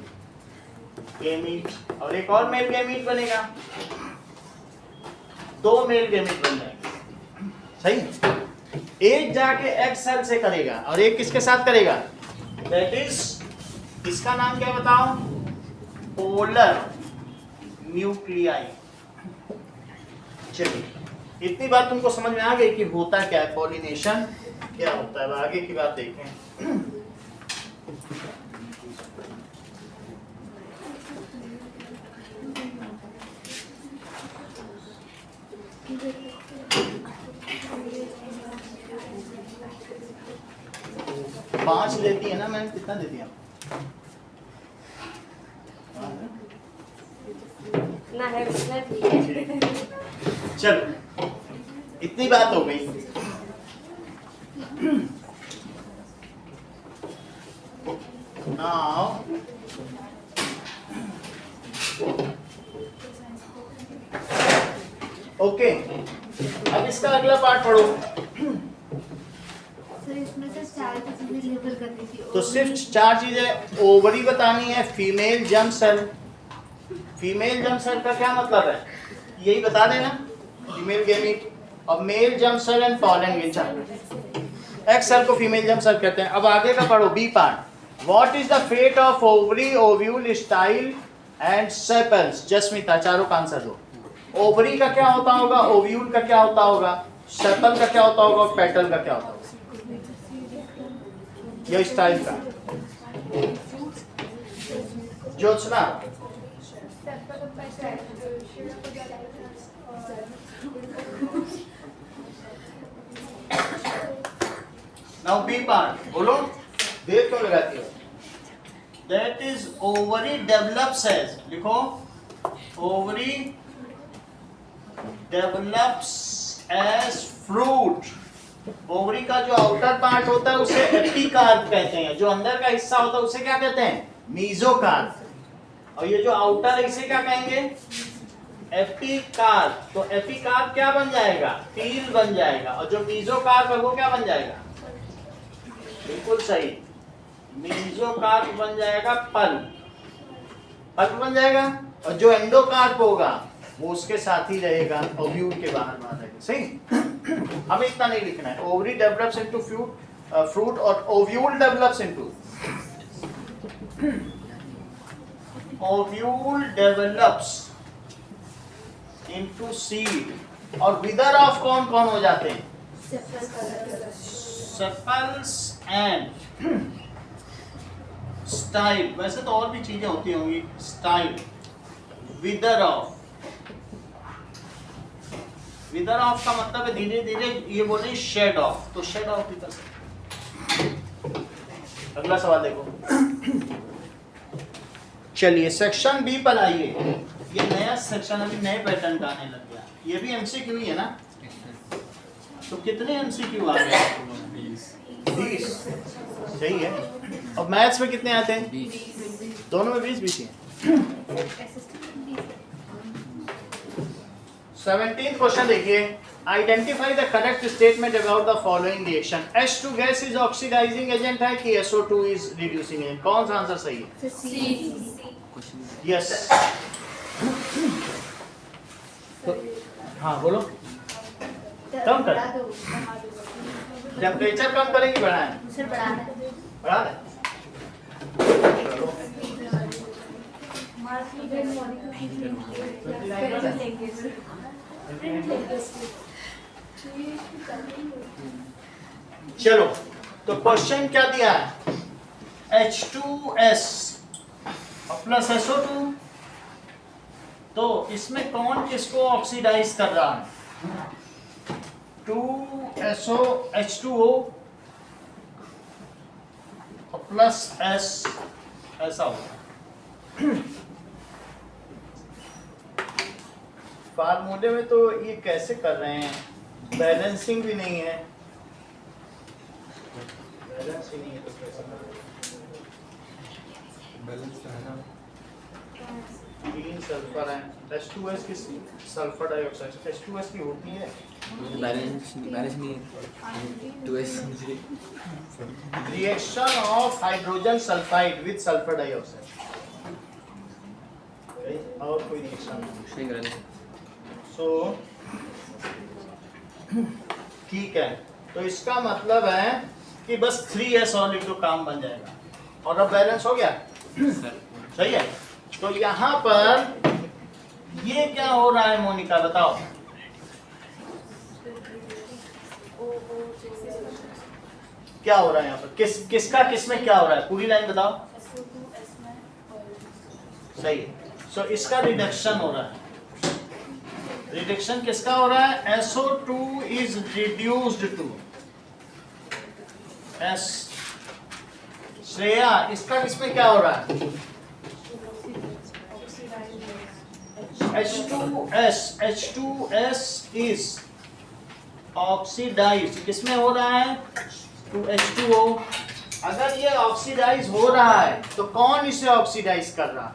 gamete. और एक और मेल गेमीट बनेगा। 2 मेल गेमीट बन जाएंगे। सही। एक जाके एक्स सेल से करेगा और एक किसके साथ करेगा? दैट इज, इसका नाम क्या बताओ? Polar nuclei. चलिए, इतनी बात तुमको समझ में आ गई कि होता क्या है, पॉलिनेशन क्या होता है। आगे की बात देखें। पांच देती है ना मैम? कितना देती है? ना है। चलो, इतनी बात हो गई। नाउ ओके, अब इसका अगला पार्ट पढ़ो। सर, इसमें से 4 चीजें लेबल करनी थी। तो सिर्फ 4 चीजें ओवरी बतानी है, female germ cell. Female germ cell का क्या मतलब है? यही बता देना, फीमेल गेमीट। और male germ cell and pollen gland. Egg cell को फीमेल जर्म सेल कहते हैं। अब आगे का पढ़ो, B part. What is the fate of ovary, ovule, style and sepals? Jasmita, चारों का आंसर दो। ओवरी का क्या होता होगा? ओव्यूल का क्या होता होगा? सेपल का क्या होता होगा? और पेटल का क्या होता होगा? ये स्टाइल का ज्योत्सना नाउ बी पार्ट बोलो, देर क्यों लगाती हो? That is ovary develops as, लिखो ovary develops as fruit. Ovary का जो आउटर पार्ट होता है उसे एपिकार्प कहते हैं, जो अंदर का हिस्सा होता है उसे क्या कहते हैं? मीजोकार्प। और ये जो आउटर है इसे क्या कहेंगे? एपिकार्प। तो एपिकार्प क्या बन जाएगा? पील बन जाएगा। और जो मीजोकार्प है वो क्या बन जाएगा? बिल्कुल सही, मीजोकार्प बन जाएगा पल्प बन जाएगा। और जो एंडोकार्प होगा वो उसके साथ ही रहेगा, ओव्यूल के बाहर ना रहेगा। सही, हमें इतना नहीं लिखना है। ओवरी डेवलप्स इनटू फ्रूट और ovule develops into ovule develops into seed. और विदर ऑफ कौन कौन हो जाते हैं? Sepals and style. वैसे तो और भी चीजें होती होंगी। Style, wither off. Wither off का मतलब है धीरे धीरे ये बोले शेड ऑफ, तो शेड ऑफ भी कर सकते। अगला सवाल देखो। चलिए सेक्शन बी पर आइए। ये नया सेक्शन अभी नए पैटर्न का आने लग गया। ये भी एमसीक्यू ही है ना? तो कितने एमसीक्यू आ गए? 20। सही है। अब मैथ्स में कितने आते हैं? 20। दोनों में 20 ही हैं। 17th क्वेश्चन देखिए। Identify the correct statement about the following reaction. H2 gas is oxidising agent है कि SO2 इज रिड्यूसिंग एजेंट? कौन सा आंसर सही है? यस। हाँ बोलो। कम कर। टेम्परेचर कम करेंगे बढ़ाएं? बढ़ा दें। चलो तो क्वेश्चन क्या दिया है? H2S plus SO2। तो इसमें कौन किसको ऑक्सीडाइज कर रहा है? 2SO H2O प्लस S, ऐसा होगा। फार्मूले में तो ये कैसे कर रहे हैं? बैलेंसिंग भी नहीं है। बैलेंस ही नहीं है तो कैसे कर रहे हैं? बैलेंस है ना? 3 सल्फर है। H2S की सल्फर डाइऑक्साइड H2S की होती है। बैलेंस नहीं है। 2S reaction of hydrogen sulphide with sulphur dioxide. और कोई रिएक्शन सही कर रहे हैं। सो ठीक है। तो इसका मतलब है कि बस 3S और लिख दो, काम बन जाएगा। और अब बैलेंस हो गया। सही है। तो यहाँ पर ये क्या हो रहा है मोनिका बताओ? क्या हो रहा है यहाँ पर? किसका किस में क्या हो रहा है? पूरी लाइन बताओ। सही है। सो इसका रिडक्शन हो रहा है। रिडक्शन किसका हो रहा है? SO2 is reduced to S। Shreya इसका किसमें क्या हो रहा है? H2S is ऑक्सीडाइज किसमें हो रहा है? to H2O। अगर ये ऑक्सीडाइज हो रहा है तो कौन इसे ऑक्सीडाइज कर रहा है?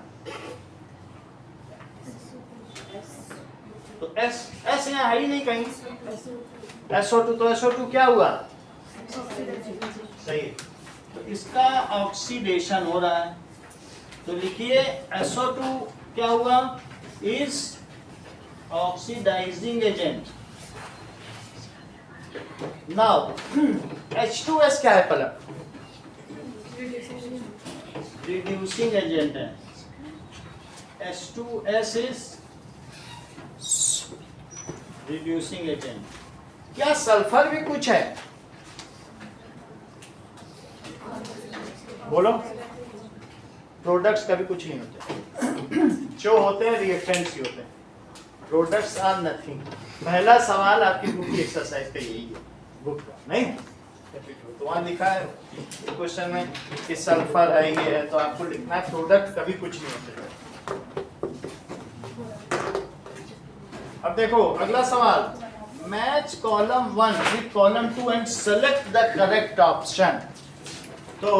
तो S यहाँ है ही नहीं कहीं। SO2 तो SO2 क्या हुआ? सही। तो इसका ऑक्सीडेशन हो रहा है। तो लिखिए SO2 क्या हुआ? Is oxidising agent. Now H2S क्या है पलक? रिड्यूसिंग एजेंट है। H2S is reducing agent. क्या सल्फर भी कुछ है? बोलो, प्रोडक्ट्स कभी कुछ नहीं होते, जो होते हैं रिएक्टेंट्स ही होते हैं, प्रोडक्ट्स आर नथिंग। पहला सवाल आपकी बुक की एक्सरसाइज का यही है, बुक का नहीं, तो वहाँ लिखा है क्वेश्चन में कि सल्फर है ये है, तो आपको लिखना है प्रोडक्ट कभी कुछ नहीं होते। अब देखो अगला सवाल, match column 1 with column 2 and select the correct option. तो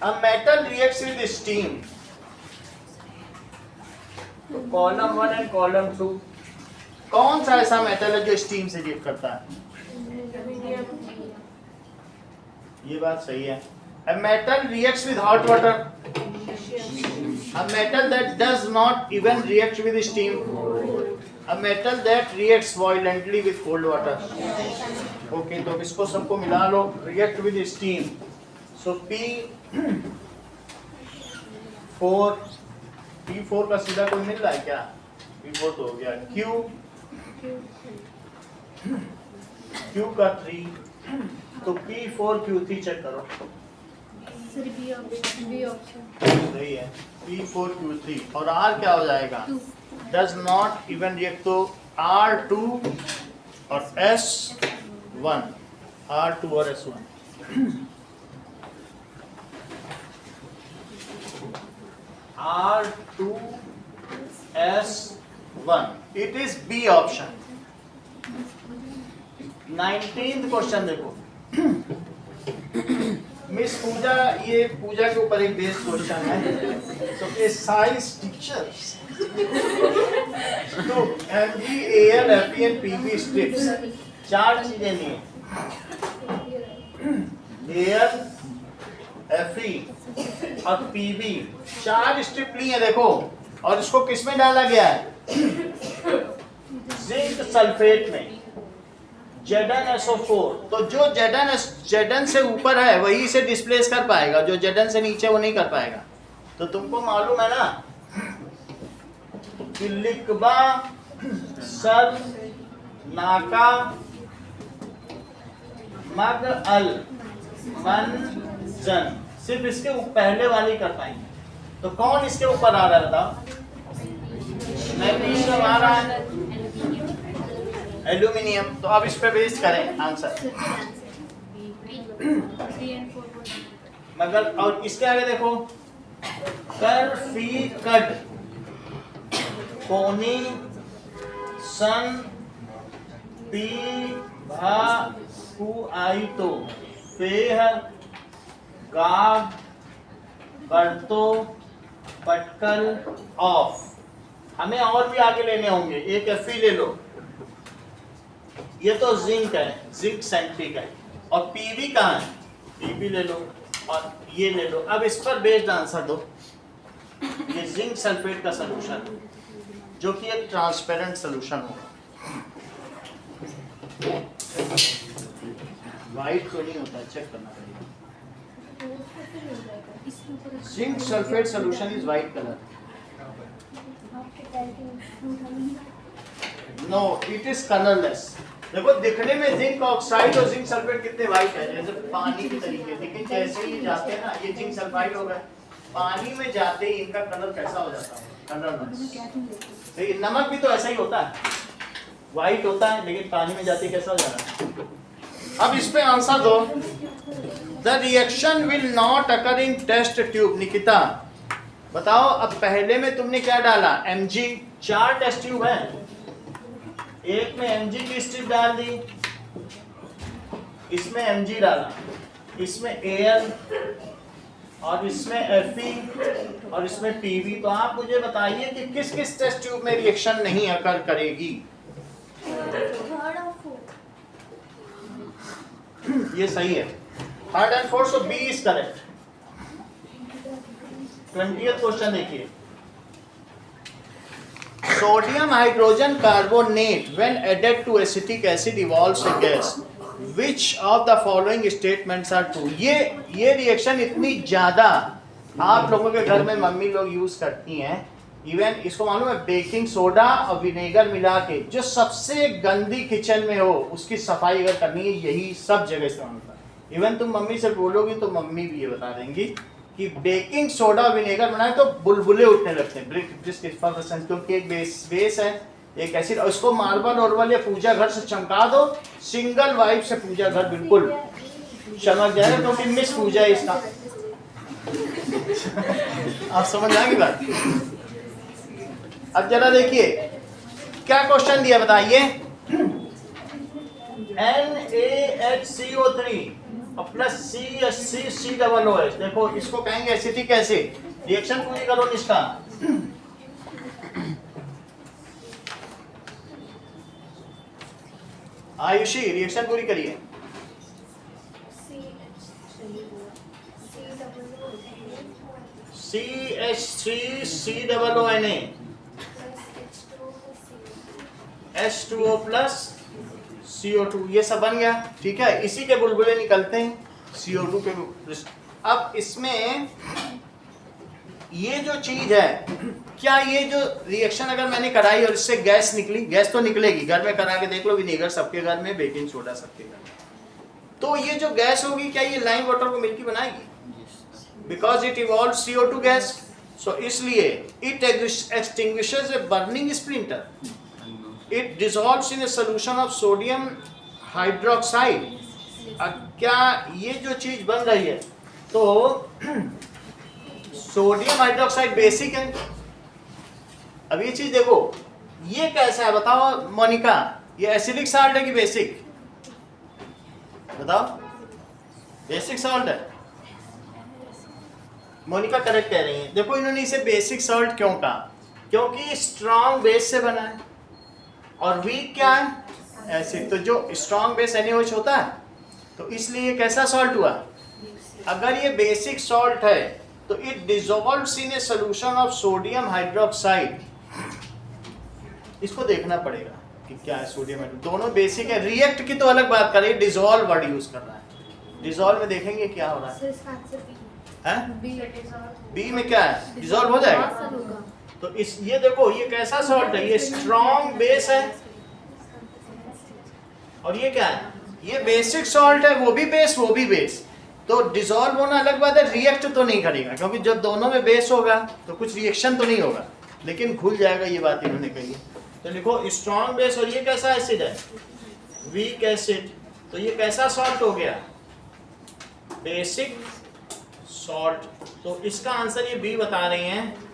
A metal reacts with steam. तो कॉलम 1 एंड कॉलम 2, कौन सा ऐसा मेटल है जो स्टीम से रिएक्ट करता है? ये बात सही है। A metal reacts with hot water. A metal that does not even react with steam. A metal that reacts violently with cold water. Okay, तो इसको सबको मिला लो, react with steam. So P4 का सीधा कोई मिल रहा है क्या? P4 तो हो गया। Q का 3, तो P4 Q3 चेक करो। सर बी ऑप्शन सही है, P4 Q3। और R क्या हो जाएगा? Does not even react, तो R2 और S1, R2 और S1। R2 S1, it is B option। 19th question देखो, मिस पूजा, ये पूजा के ऊपर एक बेस्ड क्वेश्चन है। तो ए साइंस टीचर्स, तो MgAl Fe Pb स्ट्रिप्स, 4 चीजें लिए, Al Fe और Pb, 4 स्ट्रिप ली है देखो, और इसको किस में डाला गया है? जिंक सल्फेट में, ZnSO4। तो जो Zn से ऊपर है वही इसे डिस्प्लेस कर पाएगा, जो Zn से नीचे वो नहीं कर पाएगा। तो तुमको मालूम है ना कि लिकबा सर नाका मग अल मंजन, सिर्फ इसके पहले वाली कर पाएंगे। तो कौन इसके ऊपर आ रहा था? मैग्नीशियम आ रहा है, एल्यूमिनियम। तो अब इस पे बेस्ड करें आंसर, मगर और इसके आगे देखो, कर फी कड कोनी सन पी भा कु आई, तो फेह गाग बर्तो पटकल ऑफ। हमें और भी आगे लेने होंगे, एक Fe ले लो, ये तो जिंक है, जिंक सेंट्रिक है। और Pb कहाँ है? Pb ले लो और ये ले लो। अब इस पर बेस्ड आंसर दो। ये जिंक सल्फेट का सलूशन, जो कि एक ट्रांसपेरेंट सलूशन होगा, वाइट तो नहीं होता है, चेक करना पड़ेगा। Zinc sulphate solution is white colour. No, it is colourless. देखो दिखने में जिंक ऑक्साइड और जिंक सल्फेट कितने वाइट है, जैसे पानी के तरीके, लेकिन जैसे ही जाते हैं ना, ये जिंक सल्फाइड हो गए, पानी में जाते ही इनका कलर कैसा हो जाता है? कलरलेस। देखिए नमक भी तो ऐसा ही होता है, वाइट होता है, लेकिन पानी में जाते ही कैसा हो जाता है? अब इस पे आंसर दो। The reaction will not occur in test tube. Nikita बताओ, अब पहले में तुमने क्या डाला? Mg, 4 टेस्ट ट्यूब है, एक में Mg की स्ट्रिप डाल दी, इसमें Mg डाला, इसमें Al और इसमें Fe और इसमें Pb। तो आप मुझे बताइए कि किस किस टेस्ट ट्यूब में रिएक्शन नहीं अकर करेगी? ये सही है, 3rd and 4th, so B is correct। 20th question देखिए, sodium hydrogen carbonate when added to acetic acid evolves a gas which of the following statements are true. ये रिएक्शन इतनी ज्यादा आप लोगों के घर में मम्मी लोग यूज करती हैं। इवन इसको मालूम है, बेकिंग सोडा और विनेगर मिला के जो सबसे गंदी किचन में हो उसकी सफाई अगर करनी है, यही सब जगह इस्तेमाल होता है। इवन तुम मम्मी से बोलोगी तो मम्मी भी ये बता देंगी कि बेकिंग सोडा विनेगर बनाए तो बुलबुले उठने लगते हैं, क्योंकि एक बेस है, एक एसिड। और उसको मार्बल ऑर्बल या पूजा घर से चमका दो, सिंगल वाइप से पूजा घर बिल्कुल चमक जाएगा, क्योंकि मिस पूजा है इसका। आप समझ जाएंगे बात। अब जरा देखिए क्या क्वेश्चन दिया बताइए। NaHCO3 और प्लस CH3COOH, देखो इसको कहेंगे एसिटिक एसिड। रिएक्शन पूरी करो इसका। आयुषी रिएक्शन पूरी करिए। CH3COONA H2O प्लस CO2, ये सब बन गया। ठीक है, इसी के बुलबुले निकलते हैं CO2 के। अब इसमें ये जो चीज है, क्या ये जो रिएक्शन अगर मैंने कराई और इससे गैस निकली, गैस तो निकलेगी, घर में करा के देख लो, विनेगर सबके घर में, बेकिंग सोडा सबके घर में, तो ये जो गैस होगी क्या ये लाइम वाटर को मिल्की बनाएगी? Because it evolve CO2 gas, so इसलिए it extinguishes a burning splinter, it dissolves in a solution of sodium hydroxide. क्या ये जो चीज बन रही है, तो सोडियम हाइड्रोक्साइड बेसिक है। अब ये चीज देखो, ये कैसा है बताओ मोनिका, ये एसिडिक सॉल्ट है कि बेसिक? बताओ, बेसिक सॉल्ट है। मोनिका करेक्ट कह रही है। देखो इन्होंने इसे बेसिक सॉल्ट क्यों कहा, क्योंकि स्ट्रॉन्ग बेस से बना है और वीक क्या है, एसिड। तो जो स्ट्रॉन्ग बेस NaOH होता है, तो इसलिए कैसा सॉल्ट हुआ। अगर ये बेसिक सॉल्ट है तो it dissolves in a solution of sodium hydroxide. इसको देखना पड़ेगा कि क्या है सोडियम हाइड्रोक्साइड, दोनों बेसिक है। रिएक्ट की तो अलग बात करें, डिसॉल्व वर्ड यूज कर रहा है। डिसॉल्व में देखेंगे क्या हो रहा है, बी में क्या है, डिसॉल्व हो जाएगा। तो इस ये देखो ये कैसा सॉल्ट है, ये स्ट्रॉन्ग बेस है, और ये क्या है, ये बेसिक सॉल्ट है, वो भी बेस वो भी बेस। तो डिसॉल्व होना अलग बात है, रिएक्ट तो नहीं करेगा, क्योंकि जब दोनों में बेस होगा तो कुछ रिएक्शन तो नहीं होगा, लेकिन खुल जाएगा, ये बात इन्होंने कही है। तो लिखो स्ट्रॉन्ग बेस, और ये कैसा एसिड है, वीक एसिड। तो ये कैसा सॉल्ट हो गया, बेसिक सॉल्ट। तो इसका आंसर ये बी बता रही हैं।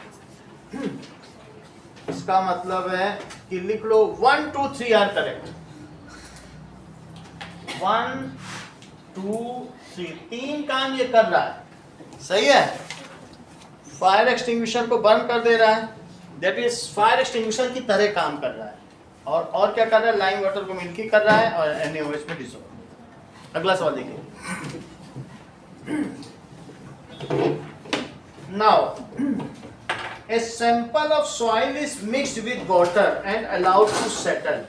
इसका मतलब है कि लिख लो 1 2 3 आर करेक्ट। 1 2 3, 3 काम ये कर रहा है, सही है। फायर एक्सटिंग्विशर को बर्न कर दे रहा है, दैट इज फायर एक्सटिंग्विशर की तरह काम कर रहा है। और क्या कर रहा है, लाइम वाटर को मिल्की कर रहा है और NaOH में डिसॉल्व। अगला सवाल देखिए। Now a sample of soil is mixed with water and allowed to settle.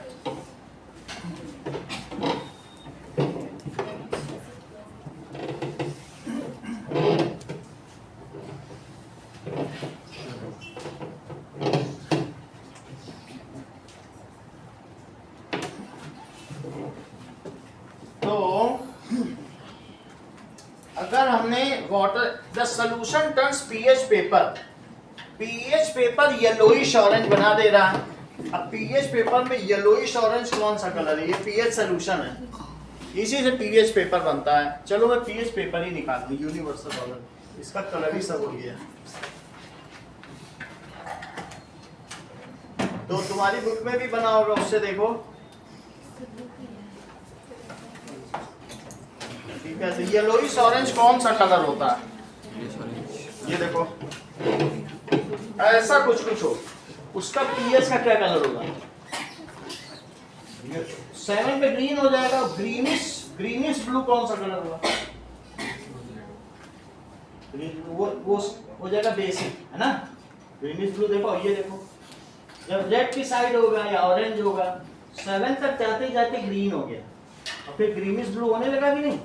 तो अगर हमने water, the solution turns pH paper yellowish orange बना दे रहा है। अब पीएच पेपर में येलोइश ऑरेंज कौन सा कलर है, ये पीएच सोल्यूशन है, इसी से पीएच पेपर बनता है। चलो मैं पीएच पेपर ही निकाल दूं, यूनिवर्सल कलर, इसका कलर ही सब हो गया। तो तुम्हारी बुक में भी बना होगा, उससे देखो। ठीक है, तो येलोइश ऑरेंज कौन सा कलर होता है, ये देखो ऐसा कुछ हो, उसका पीएच का क्या कलर होगा, 7 पे ग्रीन हो जाएगा। ग्रीनिश ब्लू कौन सा कलर होगा, वो हो जाएगा बेसिक, है ना। ग्रीनिश ब्लू देखो, ये देखो जब रेड की साइड होगा या ऑरेंज होगा, 7 तक जाते जाते ग्रीन हो गया और फिर ग्रीनिश ब्लू होने लगा कि नहीं,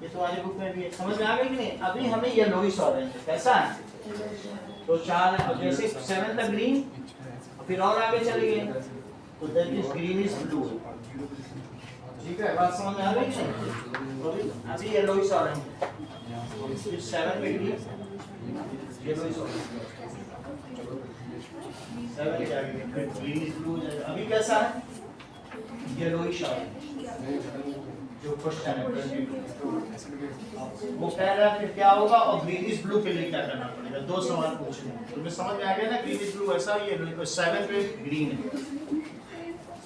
ये तुम्हारी बुक में भी है, समझ में आ गई कि नहीं। अभी हमें येलोइश ऑरेंज है, कैसा है, तो 4 है, और जैसे 7 तक ग्रीन और फिर और आगे चले गए तो दैट इज ग्रीनिश ब्लू। ठीक है, बात समझ में आ गई कि नहीं। तो अभी येलोइश ऑरेंज है, फिर 7 पे ग्रीन, येलोइश ऑरेंज, 7 के आगे फिर ग्रीनिश ब्लू। अभी कैसा है, येलोइश ऑरेंज जो क्वेश्चन है, वो कह रहा है फिर क्या होगा, और ग्रीनिश ब्लू के लिए क्या करना पड़ेगा, 2 सवाल पूछने हैं। तुम्हें समझ में आ गया ना, ग्रीनिश ब्लू ऐसा, ये 7 पे ग्रीन है,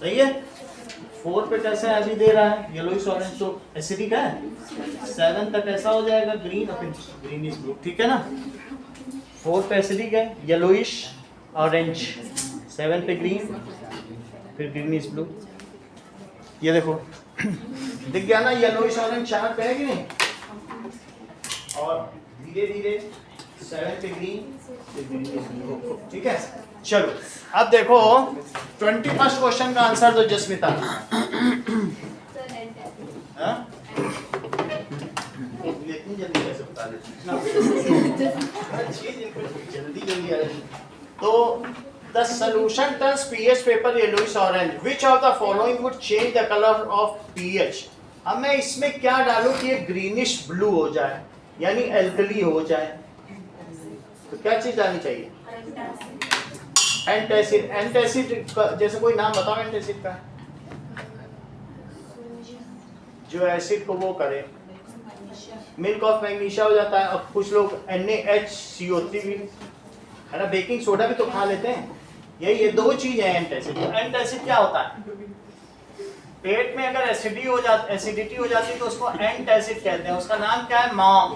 सही है। 4 पे कैसा है, अभी दे रहा है येलोइश ऑरेंज, तो एसिडिक है, 7 तक ऐसा हो जाएगा ग्रीन और फिर ग्रीनिश ब्लू, ठीक है ना। 4 पे एसिडिक है, येलोइश ऑरेंज, 7 पे ग्रीन, फिर ग्रीनिश ब्लू। ये देखो दिख गया ना, येलोइश ऑरेंज 4 पे है कि नहीं, और धीरे धीरे 7 पे ग्रीन, फिर ग्रीनिश ब्लू, ठीक है। चलो अब देखो 21st क्वेश्चन का आंसर दो जस्मिता। हाँ? इतनी जल्दी कैसे बता देती, जल्दी जल्दी आ रही। तो the solution turns pH paper yellowish orange. Which of the following would change the color of pH? अब मैं इसमें क्या डालूं कि ये ग्रीनिश ब्लू हो जाए, यानी एल्कली हो जाए, तो क्या चीज डालनी चाहिए, एंटासिड। एंटासिड जैसे कोई नाम बताओ एंटासिड का, जो एसिड को वो करे, मिल्क ऑफ मैग्नीशिया हो जाता है, और कुछ लोग NaHCO3 भी है ना, बेकिंग सोडा भी तो खा लेते हैं, यही ये 2 चीज है एंटासिड। एंटासिड क्या होता है, पेट में अगर एसिडिटी हो जाती है तो उसको एंटासिड कहते हैं, उसका नाम क्या है, ma'am,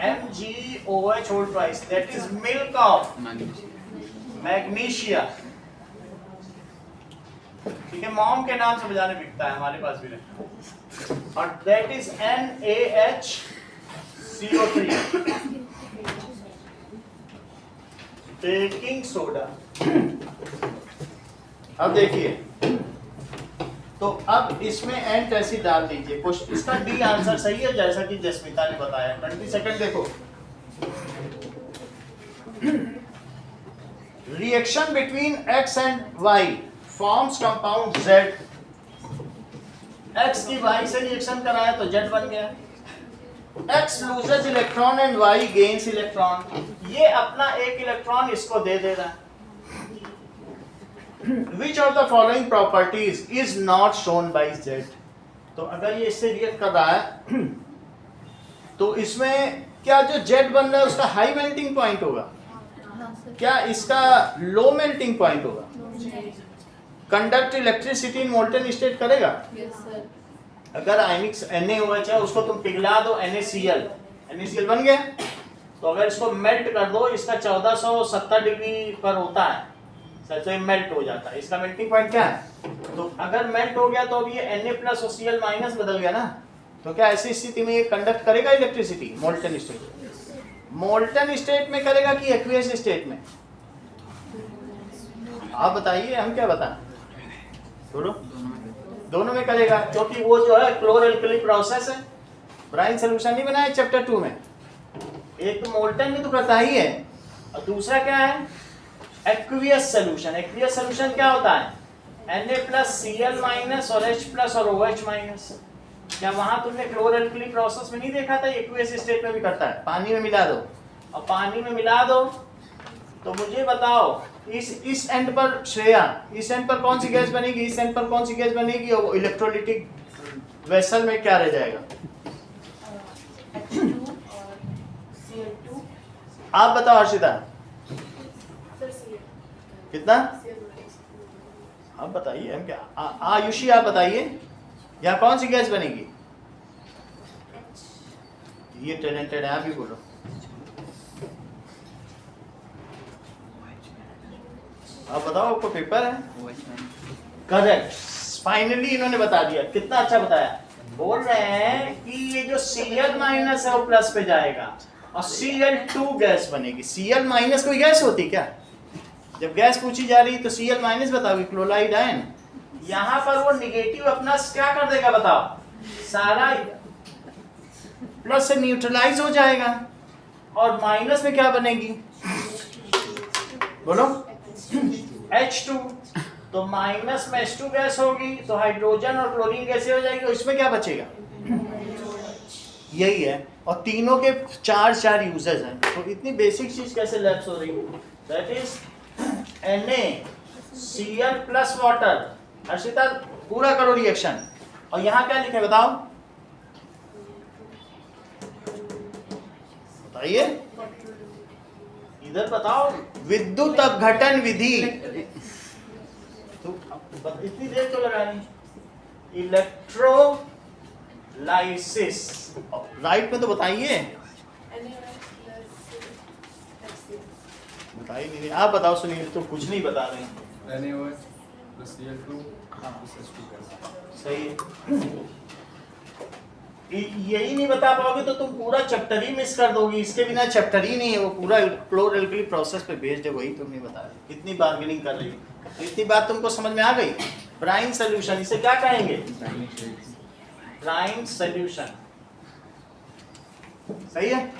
MGOH whole twice, that is milk of magnesia, ठीक है, मॉम के नाम से बाजार में बिकता है, हमारे पास भी रहता है, और that is NaHCO3, baking soda. अब देखिए, तो अब इसमें एंटासिड डाल दीजिए, इसका डी आंसर सही है, जैसा कि जस्मिता ने बताया। 20 सेकंड देखो, reaction between X and Y forms compound Z। X की Y से रिएक्शन कराया तो Z बन गया, X loses electron and Y gains electron, ये अपना एक इलेक्ट्रॉन इसको दे दे रहा है। Which of the following properties is not shown by Z? तो अगर ये इससे रिएक्ट कर रहा है तो इसमें क्या जो Z बन रहा है उसका हाई मेल्टिंग पॉइंट होगा, क्या इसका लो मेल्टिंग पॉइंट होगा, conduct electricity in molten state करेगा। अगर आयनिक NaOH है उसको तुम पिघला दो, NaCl बन गया, तो अगर इसको मेल्ट कर दो, इसका 1470 डिग्री पर होता है, तो ये मेल्ट हो जाता है, इसका मेल्टिंग पॉइंट क्या है। तो अगर मेल्ट हो गया तो अब ये Na प्लस और Cl माइनस बदल गया ना, तो क्या ऐसी स्थिति में ये कंडक्ट करेगा electricity molten state, molten state में करेगा कि एक्वियस स्टेट में, आप बताइए, हम क्या बताएं, दोनों में करेगा, क्योंकि वो जो है क्लोर-एल्कली प्रोसेस है, ब्राइन सॉल्यूशन नहीं बनाया चैप्टर 2 में, एक तो मोल्टन में तो करता ही है, और दूसरा क्या है, एक्वियस सॉल्यूशन। एक्वियस सॉल्यूशन क्या होता है, Na प्लस Cl माइनस और H प्लस और OH माइनस। क्या वहां तुमने क्लोर-एल्कली प्रोसेस में नहीं देखा था, एक्वियस स्टेट में भी करता है, पानी में मिला दो, और पानी में मिला दो तो मुझे बताओ इस एंड पर श्रेया, इस एंड पर कौन सी गैस बनेगी, इस एंड पर कौन सी गैस बनेगी, और इलेक्ट्रोलिटिक वेसल में क्या रह जाएगा, आप बताओ हर्षिता, कितना, आप बताइए, हम क्या, आयुषी आप बताइए, यहाँ कौन सी गैस बनेगी, ये टैलेंटेड है, आप भी बोलो, आप बताओ, आपको पेपर है, करेक्ट, फाइनली इन्होंने बता दिया, कितना अच्छा बताया। बोल रहे हैं कि ये जो Cl माइनस है वो प्लस पे जाएगा और Cl2 गैस बनेगी। Cl माइनस कोई गैस होती क्या, जब गैस पूछी जा रही है तो Cl माइनस बताओगे, क्लोराइड आयन। यहाँ पर वो निगेटिव अपना क्या कर देगा बताओ, सारा प्लस से न्यूट्रलाइज हो जाएगा और माइनस में क्या बनेगी बोलो, H2। तो माइनस में H2 गैस होगी तो हाइड्रोजन और क्लोरीन कैसे हो जाएगी, और इसमें क्या बचेगा, यही है। और तीनों के चार चार यूजेस हैं, तो इतनी बेसिक चीज कैसे लैप्स हो रही है। That is NaCl plus water. Harshita पूरा करो रिएक्शन। और यहाँ क्या लिखे बताओ, बताइए इधर बताओ, विद्युत अपघटन विधि। तो इतनी देर तो लगा रही, इलेक्ट्रोलाइसिस, राइट में तो बताइए, बताइए नहीं, आप बताओ सुनील, तो कुछ नहीं बता रहे हैं। सही है, यही नहीं बता पाओगे तो तुम पूरा चैप्टर ही मिस कर दोगे। इसके बिना चैप्टर ही नहीं है, वो पूरा क्लोर एल्कली प्रोसेस पे बेस्ड है, वही तुम नहीं बता रहे। कितनी बार्गेनिंग कर रही हो, इतनी बात तुमको समझ में आ गई। ब्राइन सोल्यूशन, इसे क्या कहेंगे, ब्राइन सोल्यूशन। सही है।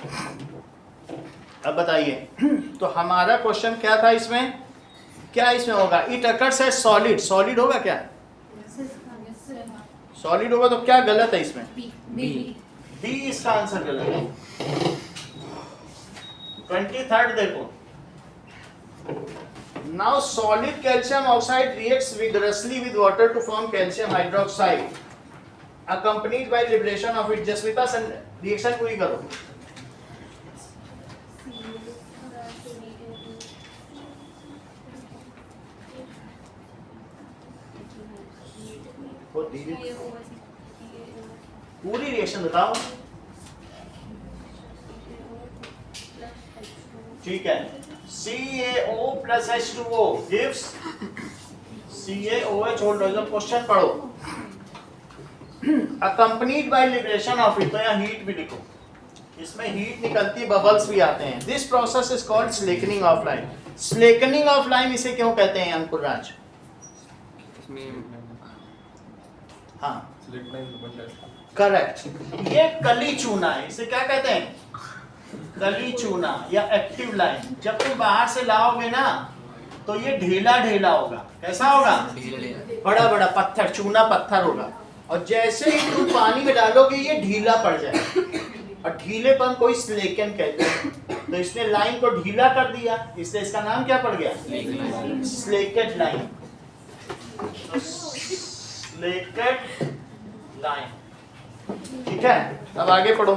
अब बताइए, तो हमारा क्वेश्चन क्या था इसमें, क्या इसमें होगा, it occurs as solid. Solid होगा क्या, सॉलिड होगा तो क्या गलत है इसमें, बी इसका आंसर गलत है। 23rd देखो, now solid calcium oxide reacts vigorously with water to form calcium hydroxide accompanied by liberation of it. Jasvita reaction पूरी करो। पूरी रिएक्शन बताओ। ठीक है, CaO plus H2O gives CaOH whole logical question पढ़ो। Accompanied by liberation of it, तो यहाँ heat भी लिखो, इसमें हीट निकलती, बबल्स भी आते हैं। This process is called slackening of lime। Slackening of lime इसे क्यों कहते हैं अंकुर राज? हाँ करेक्ट, ये कली चूना है, इसे क्या कहते हैं, कली चूना या एक्टिव लाइन। जब तुम बाहर से लाओगे ना तो ये ढीला ढीला होगा। कैसा होगा, बड़ा बड़ा पत्थर, चूना पत्थर होगा। और जैसे ही तुम पानी में डालोगे ये ढीला पड़ जाएगा, और ढीलेपन को स्लेकन कहते हैं। तो इसने लाइन को ढीला कर दिया, इसलिए इसका नाम क्या पड़ गया, स्लेकेड लाइन। स्लेकेड लाइन, ठीक है। अब आगे पढ़ो।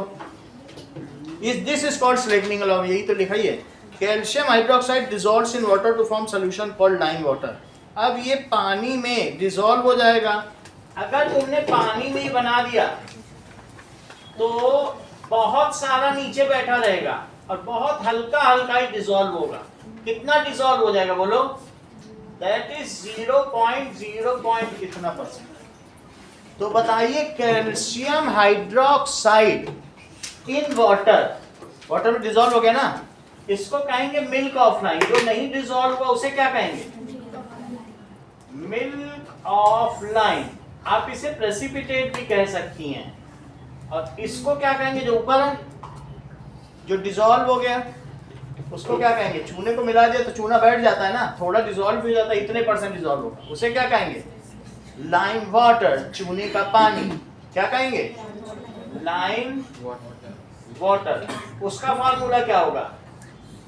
This is called slaking law, यही तो लिखा ही है। Calcium hydroxide dissolves in water to form solution called lime water. अब ये पानी में डिसॉल्व हो जाएगा। अगर तुमने पानी में ही बना दिया तो बहुत सारा नीचे बैठा रहेगा और बहुत हल्का हल्का ही डिसॉल्व होगा। कितना डिसॉल्व हो जाएगा बोलो, दैट इज 0.0 कितना परसेंट। तो बताइए, calcium hydroxide in water, water में डिसॉल्व हो गया ना, इसको कहेंगे मिल्क ऑफ लाइम। जो नहीं डिसॉल्व हुआ उसे क्या कहेंगे, मिल्क ऑफ लाइम। आप इसे प्रेसिपिटेट भी कह सकती हैं। और इसको क्या कहेंगे, जो ऊपर है, जो डिसॉल्व हो गया उसको क्या कहेंगे, चूने को मिला दिया तो चूना बैठ जाता है ना, थोड़ा डिसॉल्व हो जाता है, इतने परसेंट डिसॉल्व होगा, उसे क्या कहेंगे, लाइम वाटर, चूने का पानी। क्या कहेंगे, लाइम वाटर। उसका फार्मूला क्या होगा,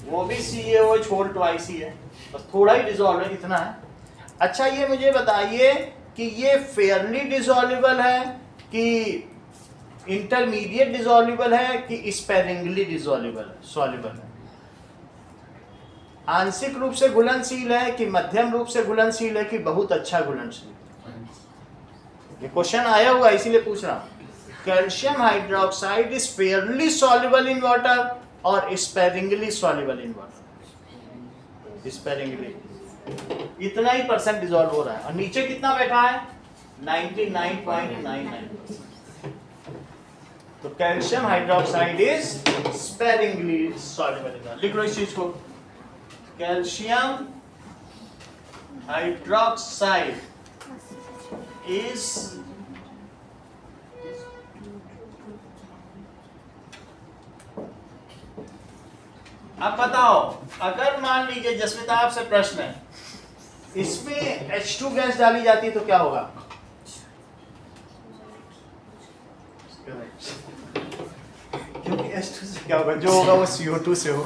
वो भी CaOH होल ट्वाइस ही है, बस थोड़ा ही डिसॉल्व है, इतना है। अच्छा ये मुझे बताइए कि ये फेयरली डिसॉल्वेबल है कि इंटरमीडिएट डिसॉल्वेबल है कि स्पेरिंगली डिसॉल्वेबल सॉल्युबल है। आंशिक रूप से घुलनशील है कि मध्यम रूप से घुलनशील है कि बहुत अच्छा घुलनशील। ये क्वेश्चन आया हुआ इसीलिए पूछ रहा हूं। Calcium hydroxide is fairly soluble in water और sparingly soluble in water. Sparingly इतना ही परसेंट डिसॉल्व हो रहा है, और नीचे कितना बैठा है, 99.99%। तो calcium hydroxide is sparingly soluble in water. लिख लो इस चीज को, कैल्शियम hydroxide is अब बताओ, अगर मान लीजिए जसमिता आपसे प्रश्न है, इसमें H2 गैस डाली जाती है तो क्या होगा? क्योंकि H2 से क्या होगा? जो होगा वो CO2 से हो।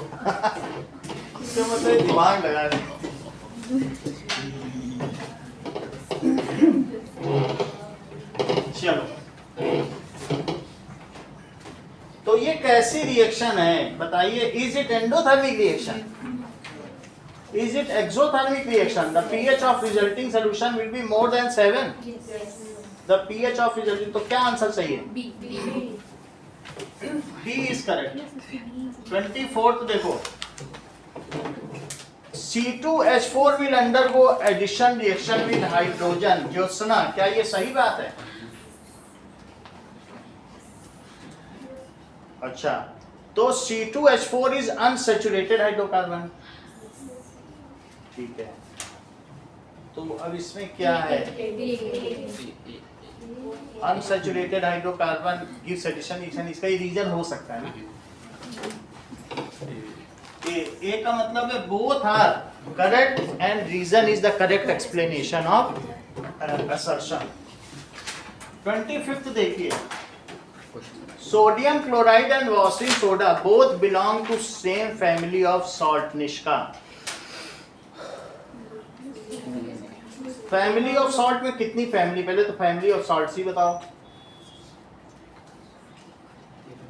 इसका मतलब दिमाग लगा रहे। चलो, तो ये कैसी रिएक्शन है बताइए? Is it endothermic reaction? Is it exothermic reaction? The pH of resulting solution will be more than 7. The pH of resulting, तो क्या आंसर सही है? B is correct. 24th देखो, C2H4 will undergo addition reaction with hydrogen. Jyotsna, क्या ये सही बात है? अच्छा, तो C2H4 is unsaturated हाइड्रोकार्बन। ठीक है, तो अब इसमें क्या है? Unsaturated hydrocarbon gives addition. इसका ये रीजन हो सकता है ना? ए का मतलब है both are correct and reason is the correct explanation of assertion. 25th देखिए, sodium chloride and washing soda both belong to same family of salt. Nishka, family of salt में कितनी फैमिली? पहले तो फैमिली ऑफ सॉल्ट ही बताओ,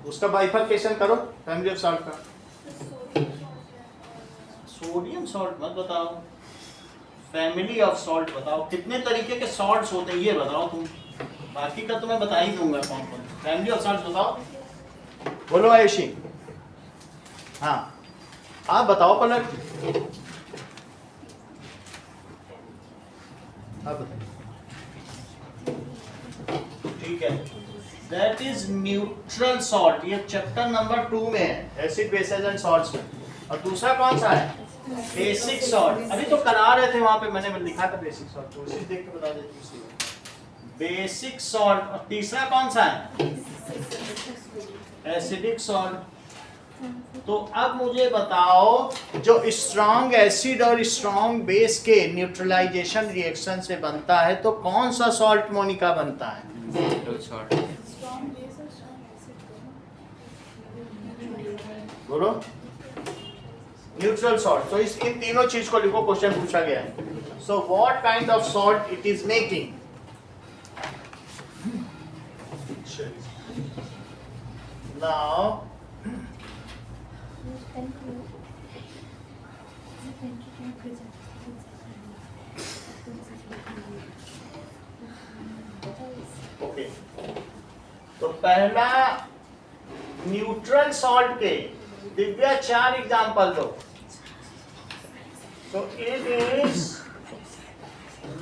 उसका bifurcation करो family of salt का। Sodium salt मत बताओ, फैमिली ऑफ सॉल्ट बताओ। कितने तरीके के सॉल्ट्स होते हैं ये बताओ तुम, बाकी का तो मैं बता ही दूंगा कौन कौन। फैमिली ऑफ सॉल्ट्स बताओ, बोलो आयुषी। हाँ, आप बताओ पलक, आप बताइए। ठीक है, दैट इज न्यूट्रल सॉल्ट, ये चैप्टर नंबर 2 में है, एसिड बेसेस एंड सॉल्ट्स में। और दूसरा कौन सा है? Basic salt. अभी तो करा रहे थे वहां पे, मैंने लिखा था बेसिक सॉल्ट, तो उसी देख के बता देती हूँ। Basic salt. और तीसरा कौन सा है? Acidic salt. तो अब मुझे बताओ, जो स्ट्रॉन्ग एसिड और स्ट्रॉन्ग बेस के न्यूट्रलाइजेशन रिएक्शन से बनता है, तो कौन सा सॉल्ट मोनिका बनता है? बोलो, न्यूट्रल सॉल्ट। तो इस इन तीनों चीज को लिखो, क्वेश्चन पूछा गया है। So what kind of salt it is making? Now okay, तो पहला न्यूट्रल सॉल्ट के दिव्या 4 एग्जाम्पल दो। तो it is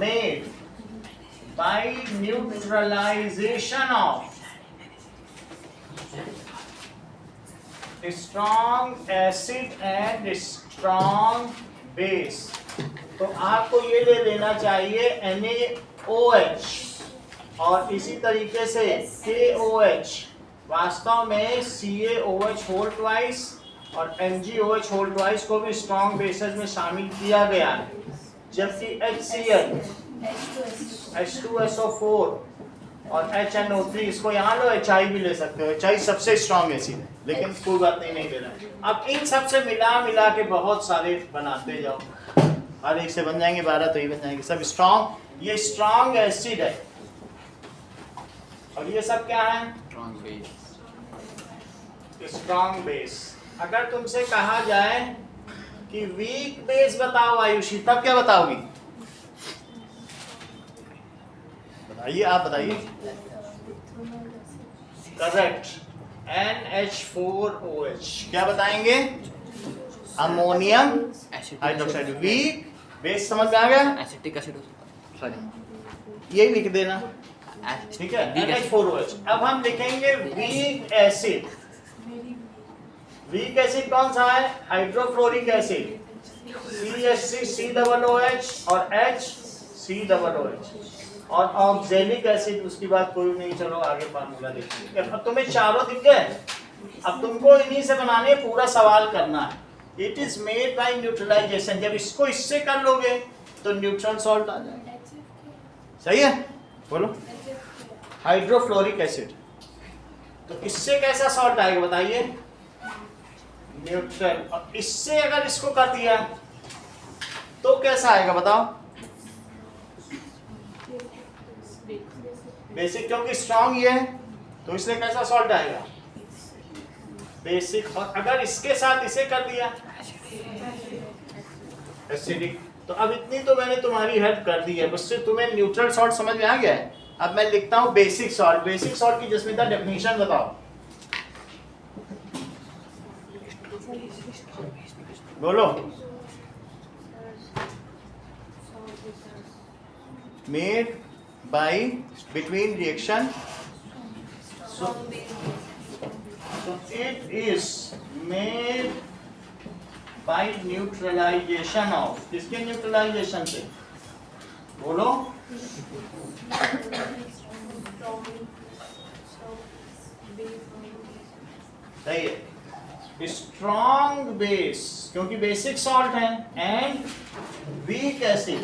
made by neutralisation of strong acid and strong base. तो आपको ये ले लेना चाहिए NaOH, और इसी तरीके से KOH वास्तव में CaOH होल ट्वाइस और MgOH होल ट्वाइस को भी स्ट्रॉन्ग बेसेस में शामिल किया गया है। जबकि HCl, H2SO4 और HNO3, इसको यहाँ लो, HI भी ले सकते हो। HI सबसे स्ट्रॉन्ग एसिड है, लेकिन कोई बात नहीं दे रहा। अब इन सब से मिला के बहुत सारे बनाते जाओ, हर एक से बन जाएंगे 12, तो ही बन जाएंगे सब स्ट्रॉन्ग। ये स्ट्रॉन्ग एसिड है, और ये सब क्या है? Strong base. अगर तुमसे कहा जाए कि वीक बेस बताओ आयुषी, तब क्या बताओगी? बताइए, आप बताइए। Correct, NH4OH। क्या बताएंगे? Ammonium hydroxide. वीक बेस समझ में आ गया? एसिटिक एसिड, सॉरी यही लिख देना, ठीक है, NH4OH। अब हम लिखेंगे वीक एसिड। वीक एसिड कौन सा है? Hydrofluoric acid. CH3 COOH और H COOH और ऑक्जेलिक एसिड, उसकी बात कोई नहीं, चलो आगे फार्मूला देखिए। अब तुम्हें चारों दिख गए, अब तुमको इन्हीं से बनाने पूरा सवाल करना है। It is made by neutralisation, जब इसको इससे कर लोगे तो न्यूट्रल सॉल्ट आ जाएगा। सही है, बोलो। हाइड्रोफ्लोरिक एसिड, तो इससे कैसा सॉल्ट आएगा बताइए? न्यूट्रल। और इससे अगर इसको कर दिया तो कैसा आएगा बताओ? बेसिक, क्योंकि स्ट्रॉन्ग ये है तो इसलिए कैसा सॉल्ट आएगा? बेसिक। और अगर इसके साथ इसे कर दिया एसिडिक। तो अब इतनी तो मैंने तुम्हारी हेल्प कर दी है, बस से तुम्हें न्यूट्रल सॉल्ट समझ में आ गया है। अब मैं लिखता हूं बेसिक सॉल्ट। बेसिक सॉल्ट की जसमीता डेफिनेशन बताओ, बोलो। Made by between reaction, so it is made by neutralization of, किसके न्यूट्रलाइजेशन से? बोलो। सही है, स्ट्रॉन्ग बेस, क्योंकि बेसिक सॉल्ट है, and weak acid.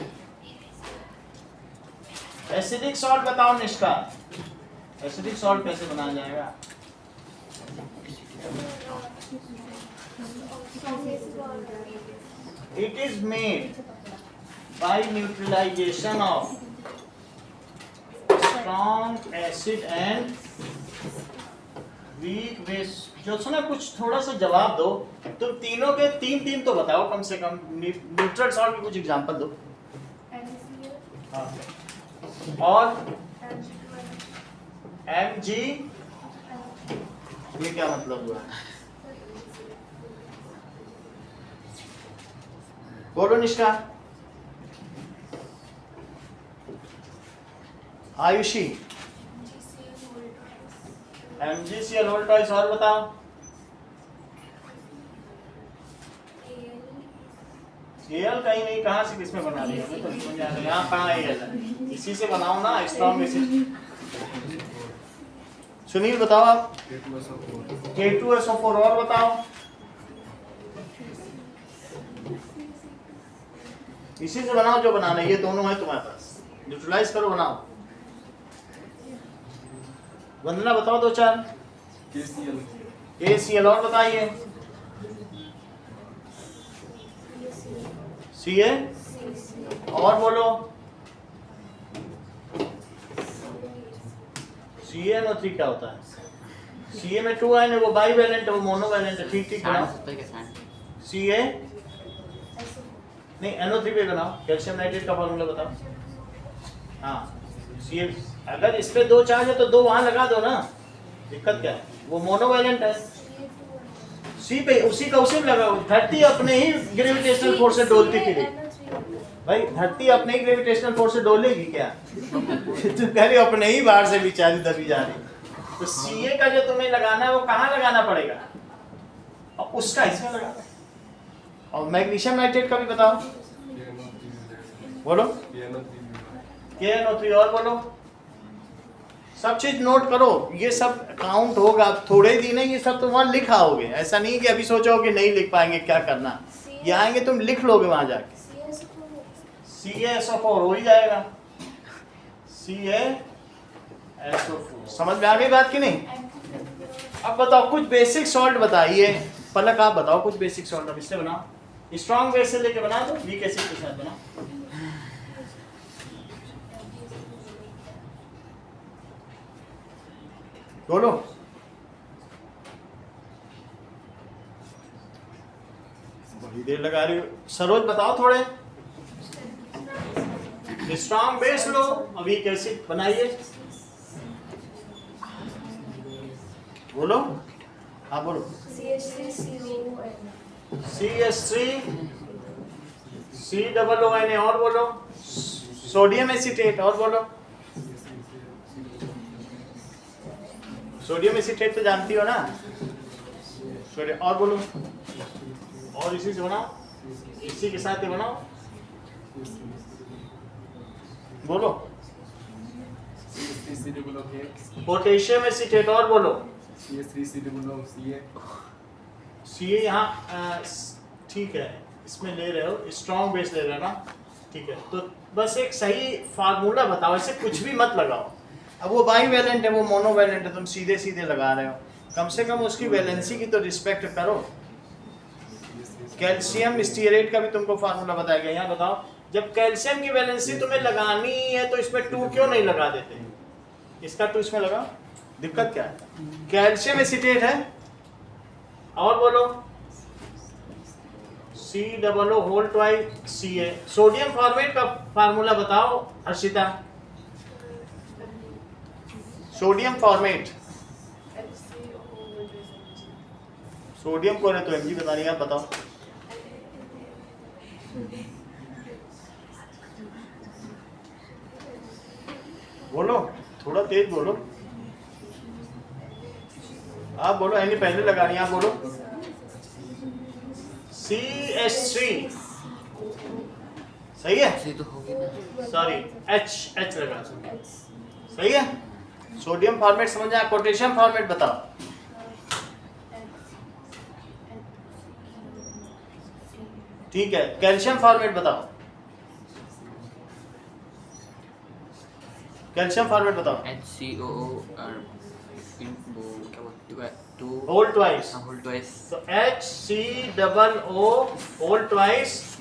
Acidic salt बताओ निष्का, एसिडिक सॉल्ट कैसे बनाया जाएगा? It is made by neutralization of strong acid and weak base। जो सुना, कुछ थोड़ा सा जवाब दो। तुम तीनों के तीन तो बताओ कम से कम, न्यूट्रल सॉल्ट के कुछ एग्जांपल दो। हाँ। और Mg, ये क्या मतलब हुआ? बोलो निष्का। आयुषी, MgCl वोल्टाइज। और बताओ। Al कहीं नहीं, कहाँ से किसमें बना लिया? तो यहाँ कहाँ Al है? इसी से बनाओ ना, स्ट्रॉन्ग एसिड। सुनील बताओ आप। K2SO4। और बताओ। इसी से बनाओ जो बनाना है, ये दोनों है तुम्हारे पास, न्यूट्रलाइज करो, बनाओ। वंदना बताओ दो चार। KCl। और बताइए। Ca। और बोलो। CaNO3 क्या होता है? Ca में 2 आयन है, वो बाईवैलेंट है, वो मोनोवैलेंट है। ठीक ठीक बनाओ। Ca नहीं, NO3 पे बनाओ। कैल्शियम नाइट्रेट का फॉर्मूला बताओ। हाँ, Ca। अगर इस पे 2 चार्ज है तो 2 वहां लगा दो ना, दिक्कत क्या है? वो मोनोवैलेंट है। C पे उसी का उसी में लगाओ। धरती अपने ही ग्रेविटेशनल फोर्स से डोलती फिर भाई, धरती अपने ही ग्रेविटेशनल फोर्स से डोलेगी क्या? तुम कह रहे हो अपने ही बाहर से बिचारी दबी जा रही। तो Ca का जो तुम्हें लगाना है वो कहाँ लगाना पड़ेगा? और उसका इसमें लगाना। और मैग्नीशियम नाइट्रेट का भी बताओ, बोलो। KNO3। और बोलो। सब चीज नोट करो, ये सब काउंट होगा। थोड़े दिन है, ये सब तुम वहाँ लिख आओगे। ऐसा नहीं कि अभी सोचो कि नहीं लिख पाएंगे, क्या करना। ये आएंगे तुम लिख लोगे वहां जाके। CaSO4 हो ही जाएगा। CaSO4 समझ में आ गई बात कि नहीं? अब बताओ कुछ बेसिक सॉल्ट बताइए। पलक आप बताओ कुछ बेसिक सॉल्ट। अब इससे बनाओ, स्ट्रॉन्ग बेस से लेके बना दो, वीक एसिड के साथ बनाओ। बोलो। बड़ी देर लगा रही हो। सरोज बताओ थोड़े। स्ट्रॉन्ग बेस लो, वीक एसिड बनाइए। बोलो। हाँ बोलो। CH3 COONA। और बोलो। Sodium acetate. और बोलो। सोडियम एसीटेट तो जानती हो ना? सोडियम। और बोलो। और इसी से बनाओ। इसी के साथ ही बनाओ, बोलो। पोटेशियम एसीटेट, और बोलो। सी यहाँ ठीक है, इसमें ले रहे हो, स्ट्रॉन्ग बेस ले रहे हो ना, ठीक है। तो बस एक सही फार्मूला बताओ, ऐसे कुछ भी मत लगाओ। अब वो बाईवैलेंट है, वो मोनोवैलेंट है, तुम सीधे सीधे लगा रहे हो, कम से कम उसकी वैलेंसी की तो रिस्पेक्ट करो। कैल्शियम स्टीरेट का भी तुमको फार्मूला बताया गया, यहाँ बताओ। जब कैल्शियम की वैलेंसी तुम्हें लगानी है तो इसमें 2 क्यों नहीं लगा देते? इसका 2 इसमें लगाओ, दिक्कत क्या है? कैल्शियम एसीटेट है, और बोलो COO whole twice Ca। Sodium formate का फार्मूला बताओ हर्षिता। सोडियम फॉर्मेट, सोडियम को तो Mg बता रही, आप बताओ। बोलो, थोड़ा तेज बोलो, आप बोलो। एनी पहले लगा रही, आप बोलो। CH3 सही है, ऐसे तो होगी ना। सॉरी H लगा, सही है। सोडियम फॉर्मेट समझ आया, पोटेशियम फॉर्मेट बताओ। ठीक है, कैल्शियम फॉर्मेट बताओ, कैल्शियम फॉर्मेट बताओ। HCOO और वो क्या बोलते हैं, 2 होल ट्वाइस, होल ट्वाइस तो HCOO होल ट्वाइस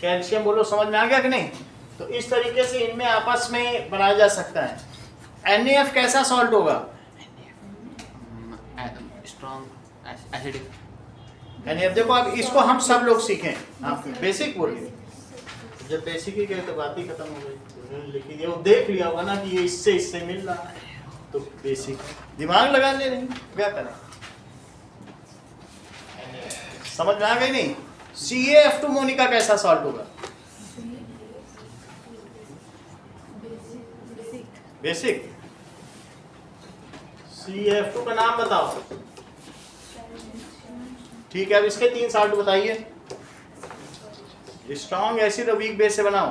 कैल्शियम। बोलो, समझ में आ गया कि नहीं? तो इस तरीके से इनमें आपस में बनाया जा सकता है। NaF कैसा सॉल्ट होगा? Strong acidic. NaF देखो, अब इसको हम सब लोग सीखें, आप बेसिक बोलिए। जब बेसिक ही गए तो बात ही खत्म हो गई, लेकिन ये वो देख लिया होगा ना कि ये इससे मिल रहा है, तो बेसिक दिमाग लगा ले नहीं, क्या करें? समझ में आ गई नहीं? CaF2 मोनिका कैसा सॉल्ट होगा? बेसिक। CaF2 का नाम बताओ। ठीक है, अब इसके 3 सॉल्ट बताइए। स्ट्रॉन्ग एसिड और वीक बेस से बनाओ।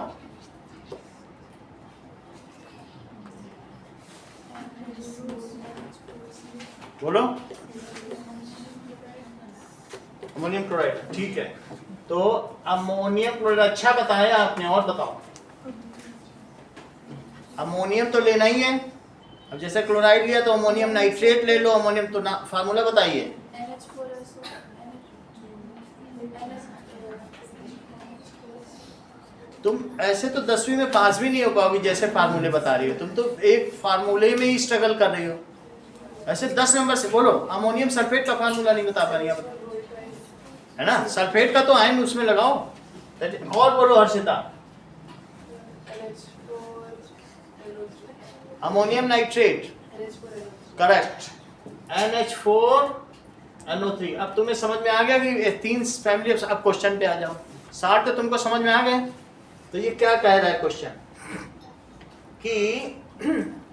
बोलो। अमोनियम क्लोराइड, ठीक है। तो अमोनियम क्लोराइड अच्छा बताया आपने, और बताओ। अमोनियम तो लेना ही है, अब जैसे क्लोराइड लिया तो अमोनियम नाइट्रेट ले लो। अमोनियम तो ना, फार्मूला बताइए। तुम ऐसे तो 10वीं में पास भी नहीं हो पाओगी जैसे फार्मूले बता रही हो, तुम तो एक फार्मूले में ही स्ट्रगल कर रही हो। ऐसे 10 नंबर से बोलो। अमोनियम सल्फेट का फार्मूला नहीं बता पा रही है ना, सल्फेट का तो आयन उसमें लगाओ। और बोलो Harshita. Ammonium nitrate, correct. NH4NO3। अब तुम्हें समझ में आ गया कि 3 फैमिली। अब क्वेश्चन पे आ जाओ। 60 तो तुमको समझ में आ गए। तो ये क्या कह रहा है क्वेश्चन कि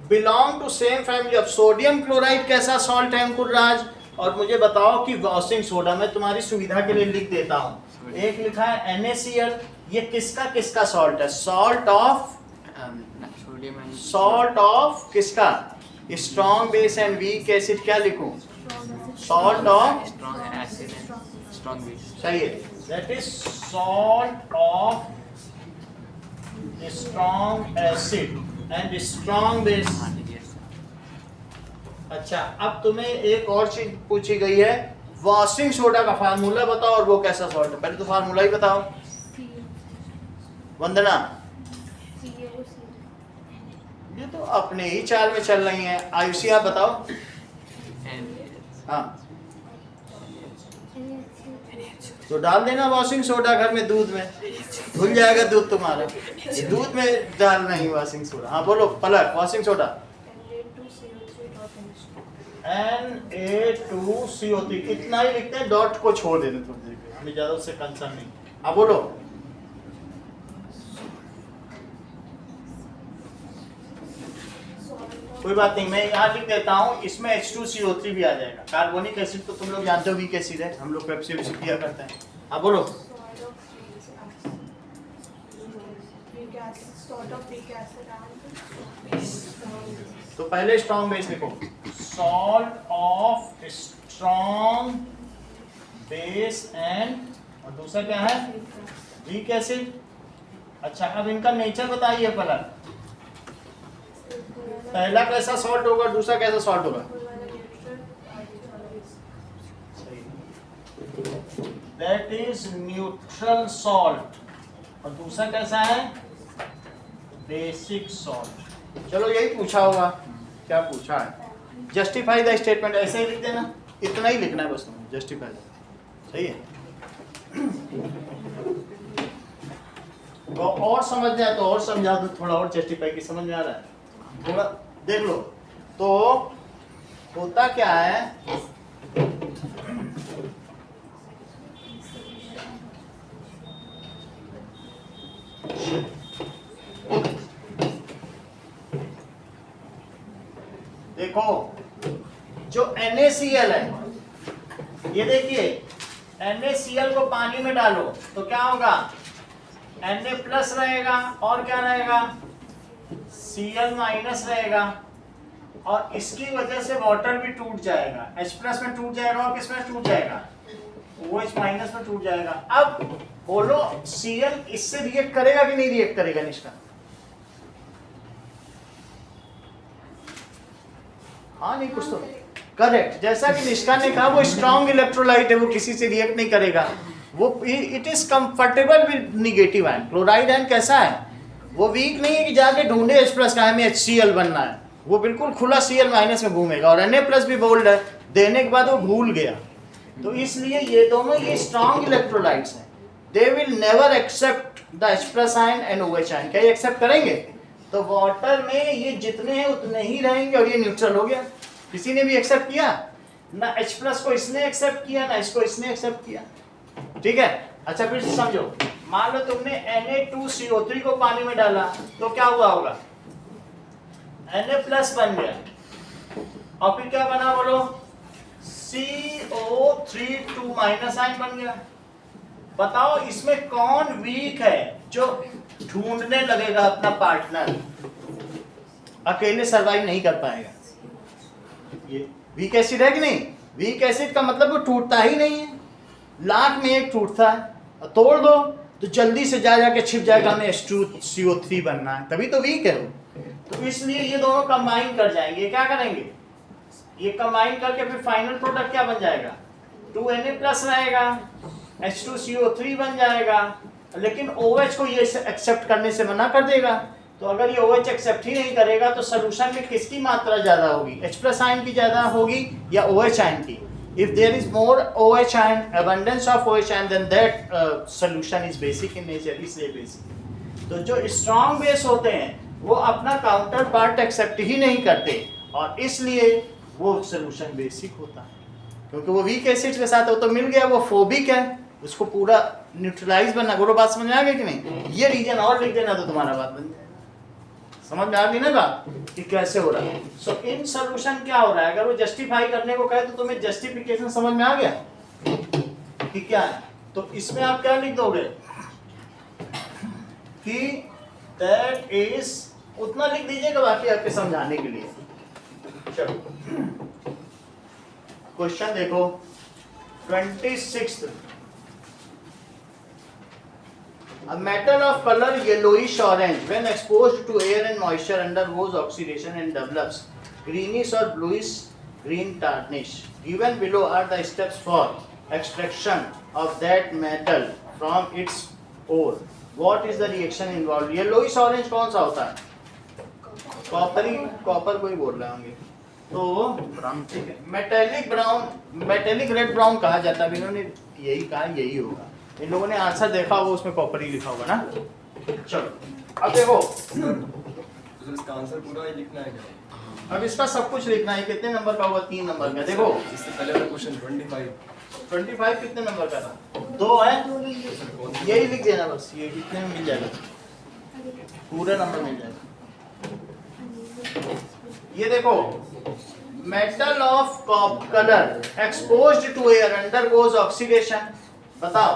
belong to same family of sodium chloride कैसा सॉल्ट है अंकुर राज, और मुझे बताओ कि वॉशिंग सोडा। मैं तुम्हारी सुविधा के लिए लिख देता हूँ। एक लिखा है NaCl, ये किसका किसका सॉल्ट है? सॉल्ट ऑफ किसका? Strong base and weak acid. क्या लिखूं? सॉल्ट ऑफ स्ट्रॉन्ग बेस, सही है। That is salt of strong acid and strong base. अच्छा, अब तुम्हें एक और चीज पूछी गई है, वॉशिंग सोडा का फार्मूला बताओ और वो कैसा सॉल्ट है। पहले तो फार्मूला ही बताओ वंदना। ये तो अपने ही चाल में चल रही हैं। आयुषी आप बताओ। हाँ, तो डाल देना वॉशिंग सोडा घर में, दूध में धुल जाएगा दूध तुम्हारा। दूध में डालना ही वॉशिंग सोडा। हाँ बोलो पलक। वॉशिंग सोडा Na2CO3, इतना ही लिखते हैं, डॉट को छोड़ देते थोड़ी देर के, हमें ज्यादा उससे कंसर्न नहीं। हाँ बोलो। कोई बात नहीं, मैं यहाँ लिख देता हूँ, इसमें H2CO3 भी आ जाएगा। कार्बोनिक एसिड तो तुम लोग जानते हो वीक एसिड है, हम लोग पेप्सी वेप्सी पिया करते हैं। हाँ बोलो। तो पहले स्ट्रॉन्ग बेस लिखो, salt of strong base and, और दूसरा क्या है, वीक एसिड। अच्छा अब इनका नेचर बताइए पहला कैसा सॉल्ट होगा, दूसरा कैसा सॉल्ट होगा। दैट इज न्यूट्रल सॉल्ट, और दूसरा कैसा है, बेसिक सॉल्ट। चलो यही पूछा होगा, क्या पूछा है, जस्टिफाई द स्टेटमेंट, ऐसे ही लिख देना, इतना ही लिखना है बस तुम्हें, जस्टिफाई। सही है, तो और समझना है तो और समझा दो, थोड़ा और जस्टिफाई की, समझ में आ रहा है, थोड़ा देख लो। तो होता क्या है, देखो जो NaCl है, ये देखिए NaCl को पानी में डालो तो क्या होगा, Na प्लस रहेगा और क्या रहेगा, Cl माइनस रहेगा, और इसकी वजह से वाटर भी टूट जाएगा, H प्लस में टूट जाएगा और किस में टूट जाएगा, OH माइनस में टूट जाएगा। अब बोलो Cl इससे रिएक्ट करेगा कि नहीं रिएक्ट करेगा निष्का, हाँ नहीं कुछ तो करेक्ट, जैसा कि निष्का ने कहा वो स्ट्रॉन्ग इलेक्ट्रोलाइट है, वो किसी से रिएक्ट नहीं करेगा, वो it is comfortable with negative ion. Chloride ion कैसा है, वो वीक नहीं है कि जाके ढूंढे H प्लस का हमें HCl बनना है, वो बिल्कुल खुला Cl माइनस में घूमेगा, और Na प्लस भी बोल्ड है, देने के बाद वो भूल गया। तो इसलिए ये दोनों ये स्ट्रॉन्ग इलेक्ट्रोलाइट्स हैं, they will never accept the H plus ion and OH ion. क्या ये एक्सेप्ट करेंगे, तो वाटर में ये जितने हैं उतने ही रहेंगे, और ये न्यूट्रल हो गया, किसी ने भी एक्सेप्ट किया ना, H प्लस को इसने एक्सेप्ट किया ना इसको इसने एक्सेप्ट किया, ठीक है। अच्छा फिर समझो, मान लो तुमने Na2CO3 को पानी में डाला तो क्या हुआ होगा, Na प्लस बन गया, और फिर क्या बना बोलो, CO3 माइनस आयन बन गया। बताओ इसमें कौन वीक है जो ढूंढने लगेगा अपना पार्टनर, अकेले सरवाइव नहीं कर पाएगा। ये वीक एसिड है कि नहीं, वीक एसिड का मतलब वो टूटता ही नहीं है, लाख में एक टूटता है, तोड़ दो तो जल्दी से जा जाके छिप जाएगा, हमें H2CO3 बनना है, तभी तो वीक है वो। तो इसलिए ये दोनों कंबाइन कर जाएंगे, क्या करेंगे, ये कंबाइन करके फिर फाइनल प्रोडक्ट क्या बन जाएगा, 2Na प्लस रहेगा, H2CO3 बन जाएगा, लेकिन OH को ये एक्सेप्ट करने से मना कर देगा। तो अगर ये OH एक्सेप्ट ही नहीं करेगा तो सोल्यूशन में किसकी मात्रा ज्यादा होगी, H प्लस आयन की ज्यादा होगी या OH आयन की। If there is more OH ion, abundance of OH ion, then that solution is basic in nature, इसलिए basic। तो जो strong base होते हैं वो अपना काउंटर पार्ट एक्सेप्ट ही नहीं करते, और इसलिए वो सोल्यूशन बेसिक होता है, क्योंकि वो वीक एसिड के साथ हो तो मिल गया, वो फोबिक है, उसको पूरा न्यूट्रलाइज बनना। गोरो बात समझ में आ गई कि नहीं, ये रीजन और लिख देना तो तुम्हारा बात बन जाएगा। समझ में आ गई ना बात कि कैसे हो रहा है। सो इन सोल्यूशन क्या हो रहा है, अगर वो जस्टिफाई करने को कहे तो तुम्हें जस्टिफिकेशन समझ में आ गया कि क्या है। तो इसमें आप क्या लिख दोगे कि दैट इज, उतना लिख दीजिएगा बाकी आपके समझाने के लिए। चलो क्वेश्चन देखो 26th। A metal of color yellowish orange when exposed to air and moisture undergoes oxidation and develops greenish or bluish green tarnish. Given below are the steps for extraction of that metal from its ore. What is the reaction involved? Yellowish orange कौन सा होता है, कॉपरी, copper को ही बोल रहे होंगे, तो brown, ठीक है। Metallic brown, metallic red brown कहा जाता है, इन्होंने यही कहा, यही होगा, इन लोगों ने आंसर देखा होगा, उसमें कॉपर ही लिखा होगा ना। चलो अब देखो, इसका आंसर पूरा ही लिखना है क्या? अब इसका सब कुछ लिखना है, कितने नंबर का होगा, 3 नंबर का। देखो इससे पहले वाला क्वेश्चन 25 कितने नंबर का था, 2 है, यही लिख देना बस, ये कितने में मिल जाएगा, पूरा नंबर मिल जाएगा। ये देखो, metal of colour exposed to air undergoes oxidation. बताओ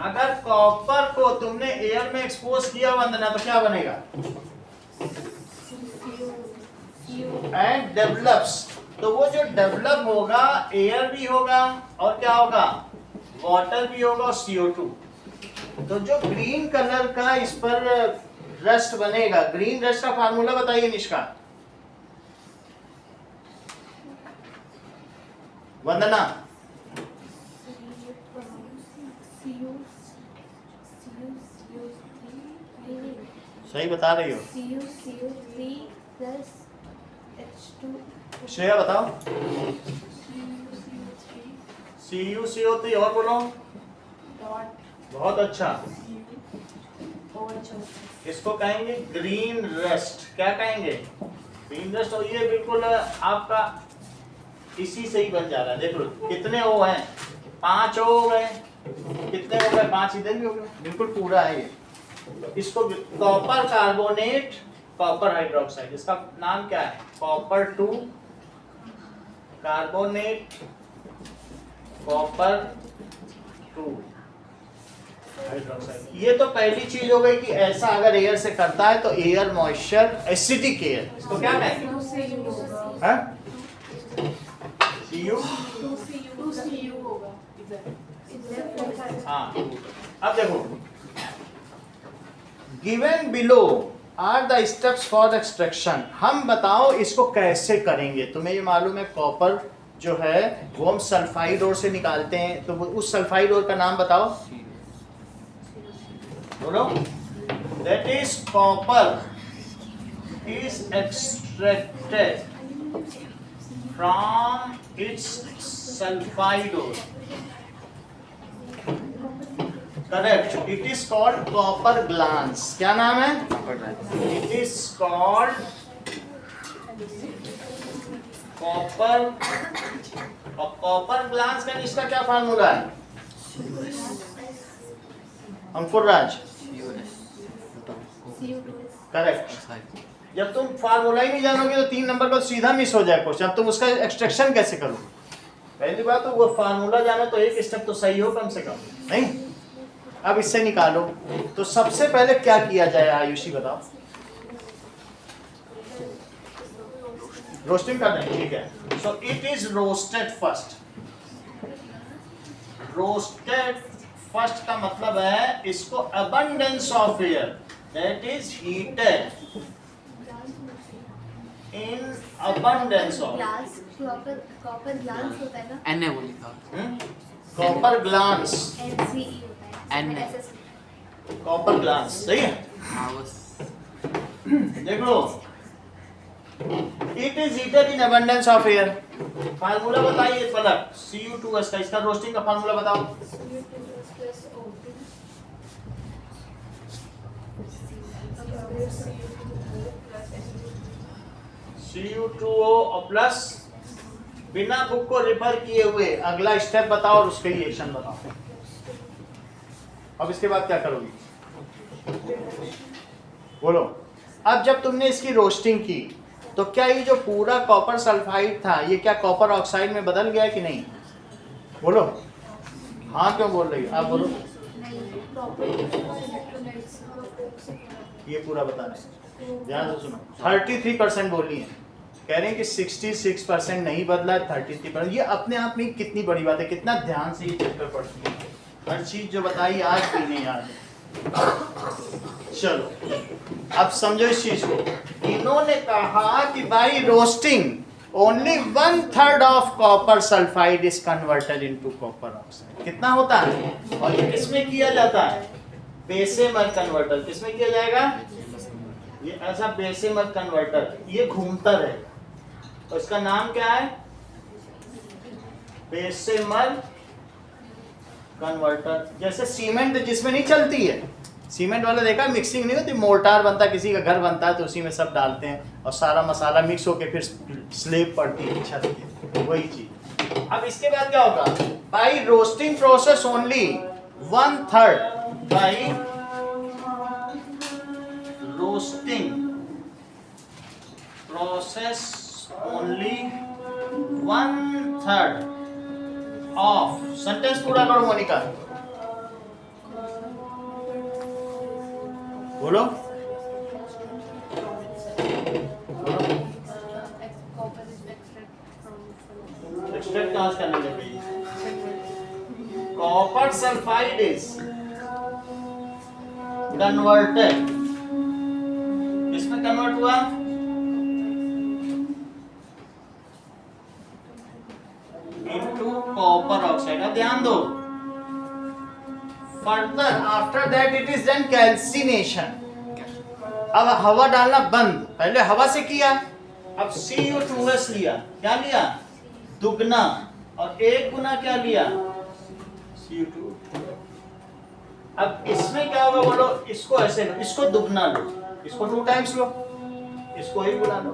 अगर कॉपर को तुमने एयर में एक्सपोज किया वंदना तो क्या बनेगा? एंड डेवलप्स, तो वो जो डेवलप होगा एयर भी होगा और क्या होगा? वाटर भी होगा और CO2। तो जो ग्रीन कलर का इस पर रस्ट बनेगा, ग्रीन रस्ट का फार्मूला बताइए निष्का। वंदना सही बता रही हो? श्रेया बताओ। CuCO3 और बोलो। बहुत अच्छा, इसको कहेंगे ग्रीन रस्ट। क्या कहेंगे? Green rust. और ये बिल्कुल आपका इसी से ही बन जा रहा है। देख लो कितने O हैं, 5 O हो गए। कितने हो गए? 5 इधर भी हो गए, बिल्कुल पूरा है ये। इसको कॉपर कार्बोनेट, कॉपर हाइड्रोक्साइड, इसका नाम क्या है? Copper 2 carbonate copper 2 hydroxide. ये तो पहली चीज हो गई कि ऐसा अगर एयर से करता है तो एयर मॉइस्चर एसिडिक एयर, इसको क्या कहेंगे? हाँ, अब देखो given below are the steps for extraction. हम बताओ इसको कैसे करेंगे। तुम्हें ये मालूम है कॉपर जो है वो हम सल्फाइड ओर से निकालते हैं, तो उस सल्फाइड ओर का नाम बताओ, बोलो। That is copper is extracted from its sulphide ore. Correct, it is called copper glance. क्या नाम है? It is called copper. और कॉपर ग्लांस का इसका क्या फार्मूला है? अंकुर राज, करेक्ट। जब तुम फार्मूला ही नहीं जानोगे तो 3 नंबर का सीधा मिस हो जाए क्वेश्चन। तुम उसका एक्सट्रैक्शन कैसे करो? पहली बात तो वो फार्मूला जानो तो एक स्टेप तो सही हो कम से कम, नहीं? अब इससे निकालो। तो सबसे पहले क्या किया जाए आयुषी बताओ? रोस्टिंग कर दें, ठीक है। So it is roasted first. Roasted first का मतलब है इसको abundance of air, that is heated in abundance of copper glass होता है ना, एन वो लिखा, कॉपर ग्लांस, एन कॉपर ग्लांस, सही है। हाँ बस देख लो, it is heated in abundance of air. Formula बताइए पलक, Cu2S का। इसका रोस्टिंग का फार्मूला बताओ। Cu2O और प्लस, बिना बुक को रेफर किए हुए अगला स्टेप बताओ और उसके रिएक्शन बताओ। अब इसके बाद क्या करोगी? बोलो। अब जब तुमने इसकी रोस्टिंग की तो क्या ये जो पूरा कॉपर सल्फाइड था ये क्या कॉपर ऑक्साइड में बदल गया कि नहीं? बोलो। हाँ क्यों बोल रही हो? आप बोलो। ये पूरा बता रहे हैं, ध्यान से सुनो। 33% बोली है, कह रहे हैं कि 66% नहीं बदला है, 33%। ये अपने आप में कितनी बड़ी बात है, कितना ध्यान से ये चैप्टर पढ़ती है, हर चीज जो बताई आज भी नहीं याद है। चलो अब समझो इस चीज को। इन्होंने कहा कि by roasting only 1/3 of copper sulphide is converted into copper oxide. कितना होता है? और ये किसमें किया जाता है? Bessemer converter. किसमें किया जाएगा? ये ऐसा बेसेमर कन्वर्टर, ये घूमता रहेगा। और इसका नाम क्या है? Bessemer converter. जैसे सीमेंट जिसमें नहीं चलती है, सीमेंट वाला देखा, मिक्सिंग नहीं होती, मोर्टार बनता है, किसी का घर बनता है तो उसी में सब डालते हैं और सारा मसाला मिक्स होके फिर स्लेब पड़ती है छत की, वही चीज। अब इसके बाद क्या होगा? By roasting process only 1/3, by roasting process only 1/3 of. Sentence पूरा करो मोनिका। बोलो Copper is extract from extract कहाँ से करने लगे? कॉपर सल्फाइड इज कन्वर्टेड, इसमें कन्वर्ट हुआ इनटू कॉपर ऑक्साइड। अब ध्यान दो, further after that it is then calcination. अब हवा डालना बंद, पहले हवा से किया, अब CU2S लिया, क्या लिया? दुगना, और एक गुना क्या लिया? CO2। अब इसमें क्या होगा बोलो? इसको ऐसे लो, इसको दुगना लो, इसको 2 टाइम्स लो, इसको ही गुना लो,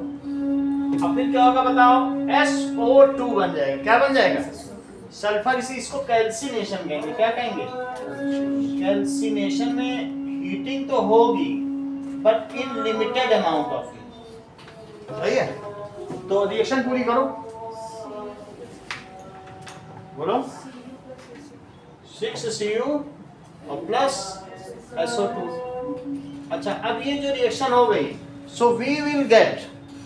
अब फिर क्या होगा बताओ? SO2 बन जाएगा। क्या बन जाएगा? सल्फर। इसको कैल्सिनेशन कहेंगे। क्या कहेंगे? कैल्सिनेशन में हीटिंग तो होगी but in limited amount of heat. सही है? तो रिएक्शन पूरी करो, बोलो 6Cu और प्लस SO2। अच्छा, अब ये जो रिएक्शन हो गई, सो वी विल गेट,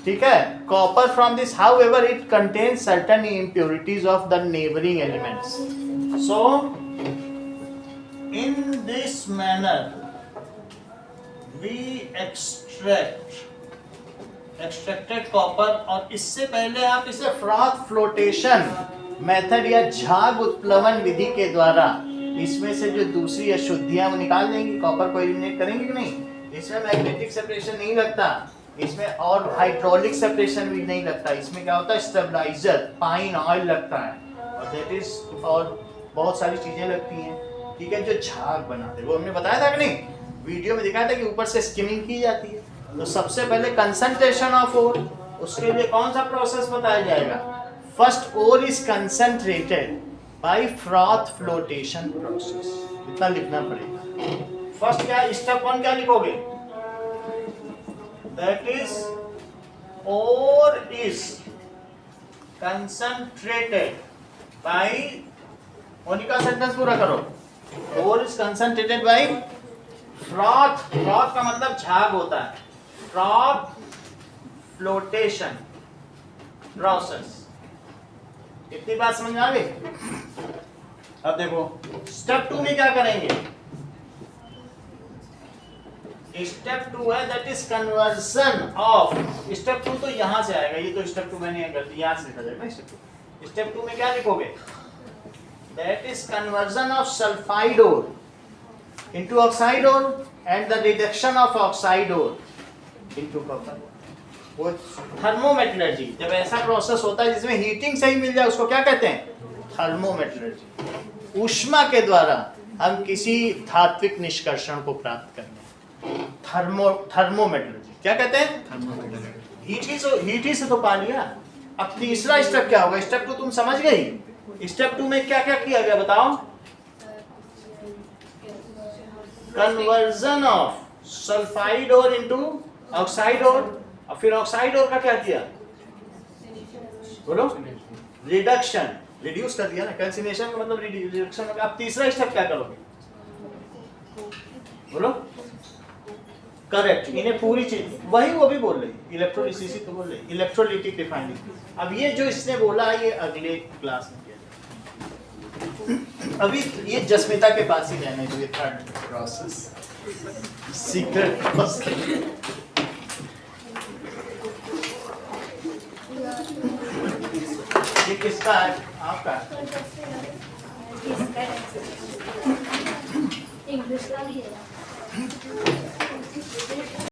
ठीक है, copper from this, however it contains certain impurities of the neighbouring elements. So in this manner we extracted copper. और इससे पहले आप इसे फ्रॉथ फ्लोटेशन मेथड या झाग उत्प्लवन विधि के द्वारा इसमें से जो दूसरी अशुद्धियां वो निकाल देंगी, कॉपर को एलिमिनेट करेंगे कि नहीं। इसमें मैग्नेटिक सेपरेशन नहीं लगता, इसमें और हाइड्रोलिक सेपरेशन भी नहीं लगता। इसमें क्या होता है? स्टेबलाइजर, पाइन ऑयल लगता है, और दैट इज, और बहुत सारी चीजें लगती हैं, ठीक है, जो झाग बनाते हैं। वो हमने बताया था कि नहीं, वीडियो में दिखाया था कि ऊपर से स्किमिंग की जाती है। तो सबसे पहले कंसंट्रेशन ऑफ ओर, उसके लिए कौन सा प्रोसेस बताया जाएगा? First ore is concentrated by froth flotation process. इतना लिखना पड़ेगा। फर्स्ट क्या स्टेप 1 क्या लिखोगे? That is ore is concentrated by, Onika sentence पूरा करो। Ore is concentrated by froth, froth का मतलब झाग होता है, फ्रॉथ फ्लोटेशन प्रोसेस। इतनी बात समझ में आ गई? अब देखो स्टेप 2 में क्या करेंगे? स्टेप 2 है that is conversion of, step 2 तो यहां से आएगा, ये तो स्टेप 2 मैंने कर दिया, यहां से लिखा जाएगा स्टेप 2। स्टेप 2 में क्या लिखोगे? That is conversion of sulphide ore into oxide ore and the reduction of oxide ore into copper। वो थर्मोमेटलर्जी, जब ऐसा प्रोसेस होता है जिसमें हीटिंग सही मिल जाए, उसको क्या कहते हैं? थर्मोमेटलर्जी। ऊष्मा के द्वारा हम किसी धात्विक निष्कर्षण को प्राप्त करते हैं, थर्मोमेटलर्जी। क्या कहते हैं? हीट ही से तो पा लिया। अब तीसरा स्टेप क्या होगा? स्टेप 2 तुम समझ गई। स्टेप 2 में क्या क्या किया गया बताओ? Conversion of sulphide ore into oxide ore, और फिर ऑक्साइड ओर का क्या किया? बोलो रिडक्शन, रिड्यूस कर दिया ना, कैल्सिनेशन का मतलब रिडक्शन। अब तीसरा स्टेप क्या करोगे? बोलो करेक्ट, इन्हें पूरी चीज वही वो भी बोल रही, इलेक्ट्रोलिसिस तो बोल रही, इलेक्ट्रोलिटिक रिफाइनिंग। अब ये जो इसने बोला ये अगले क्लास में किया जाएगा। अभी ये जस्मिता के पास ही रहने दो, ये थर्ड प्रोसेस सीक्रेट प्रोसेस। ये किसका है? आपका? इंग्लिश का भी है।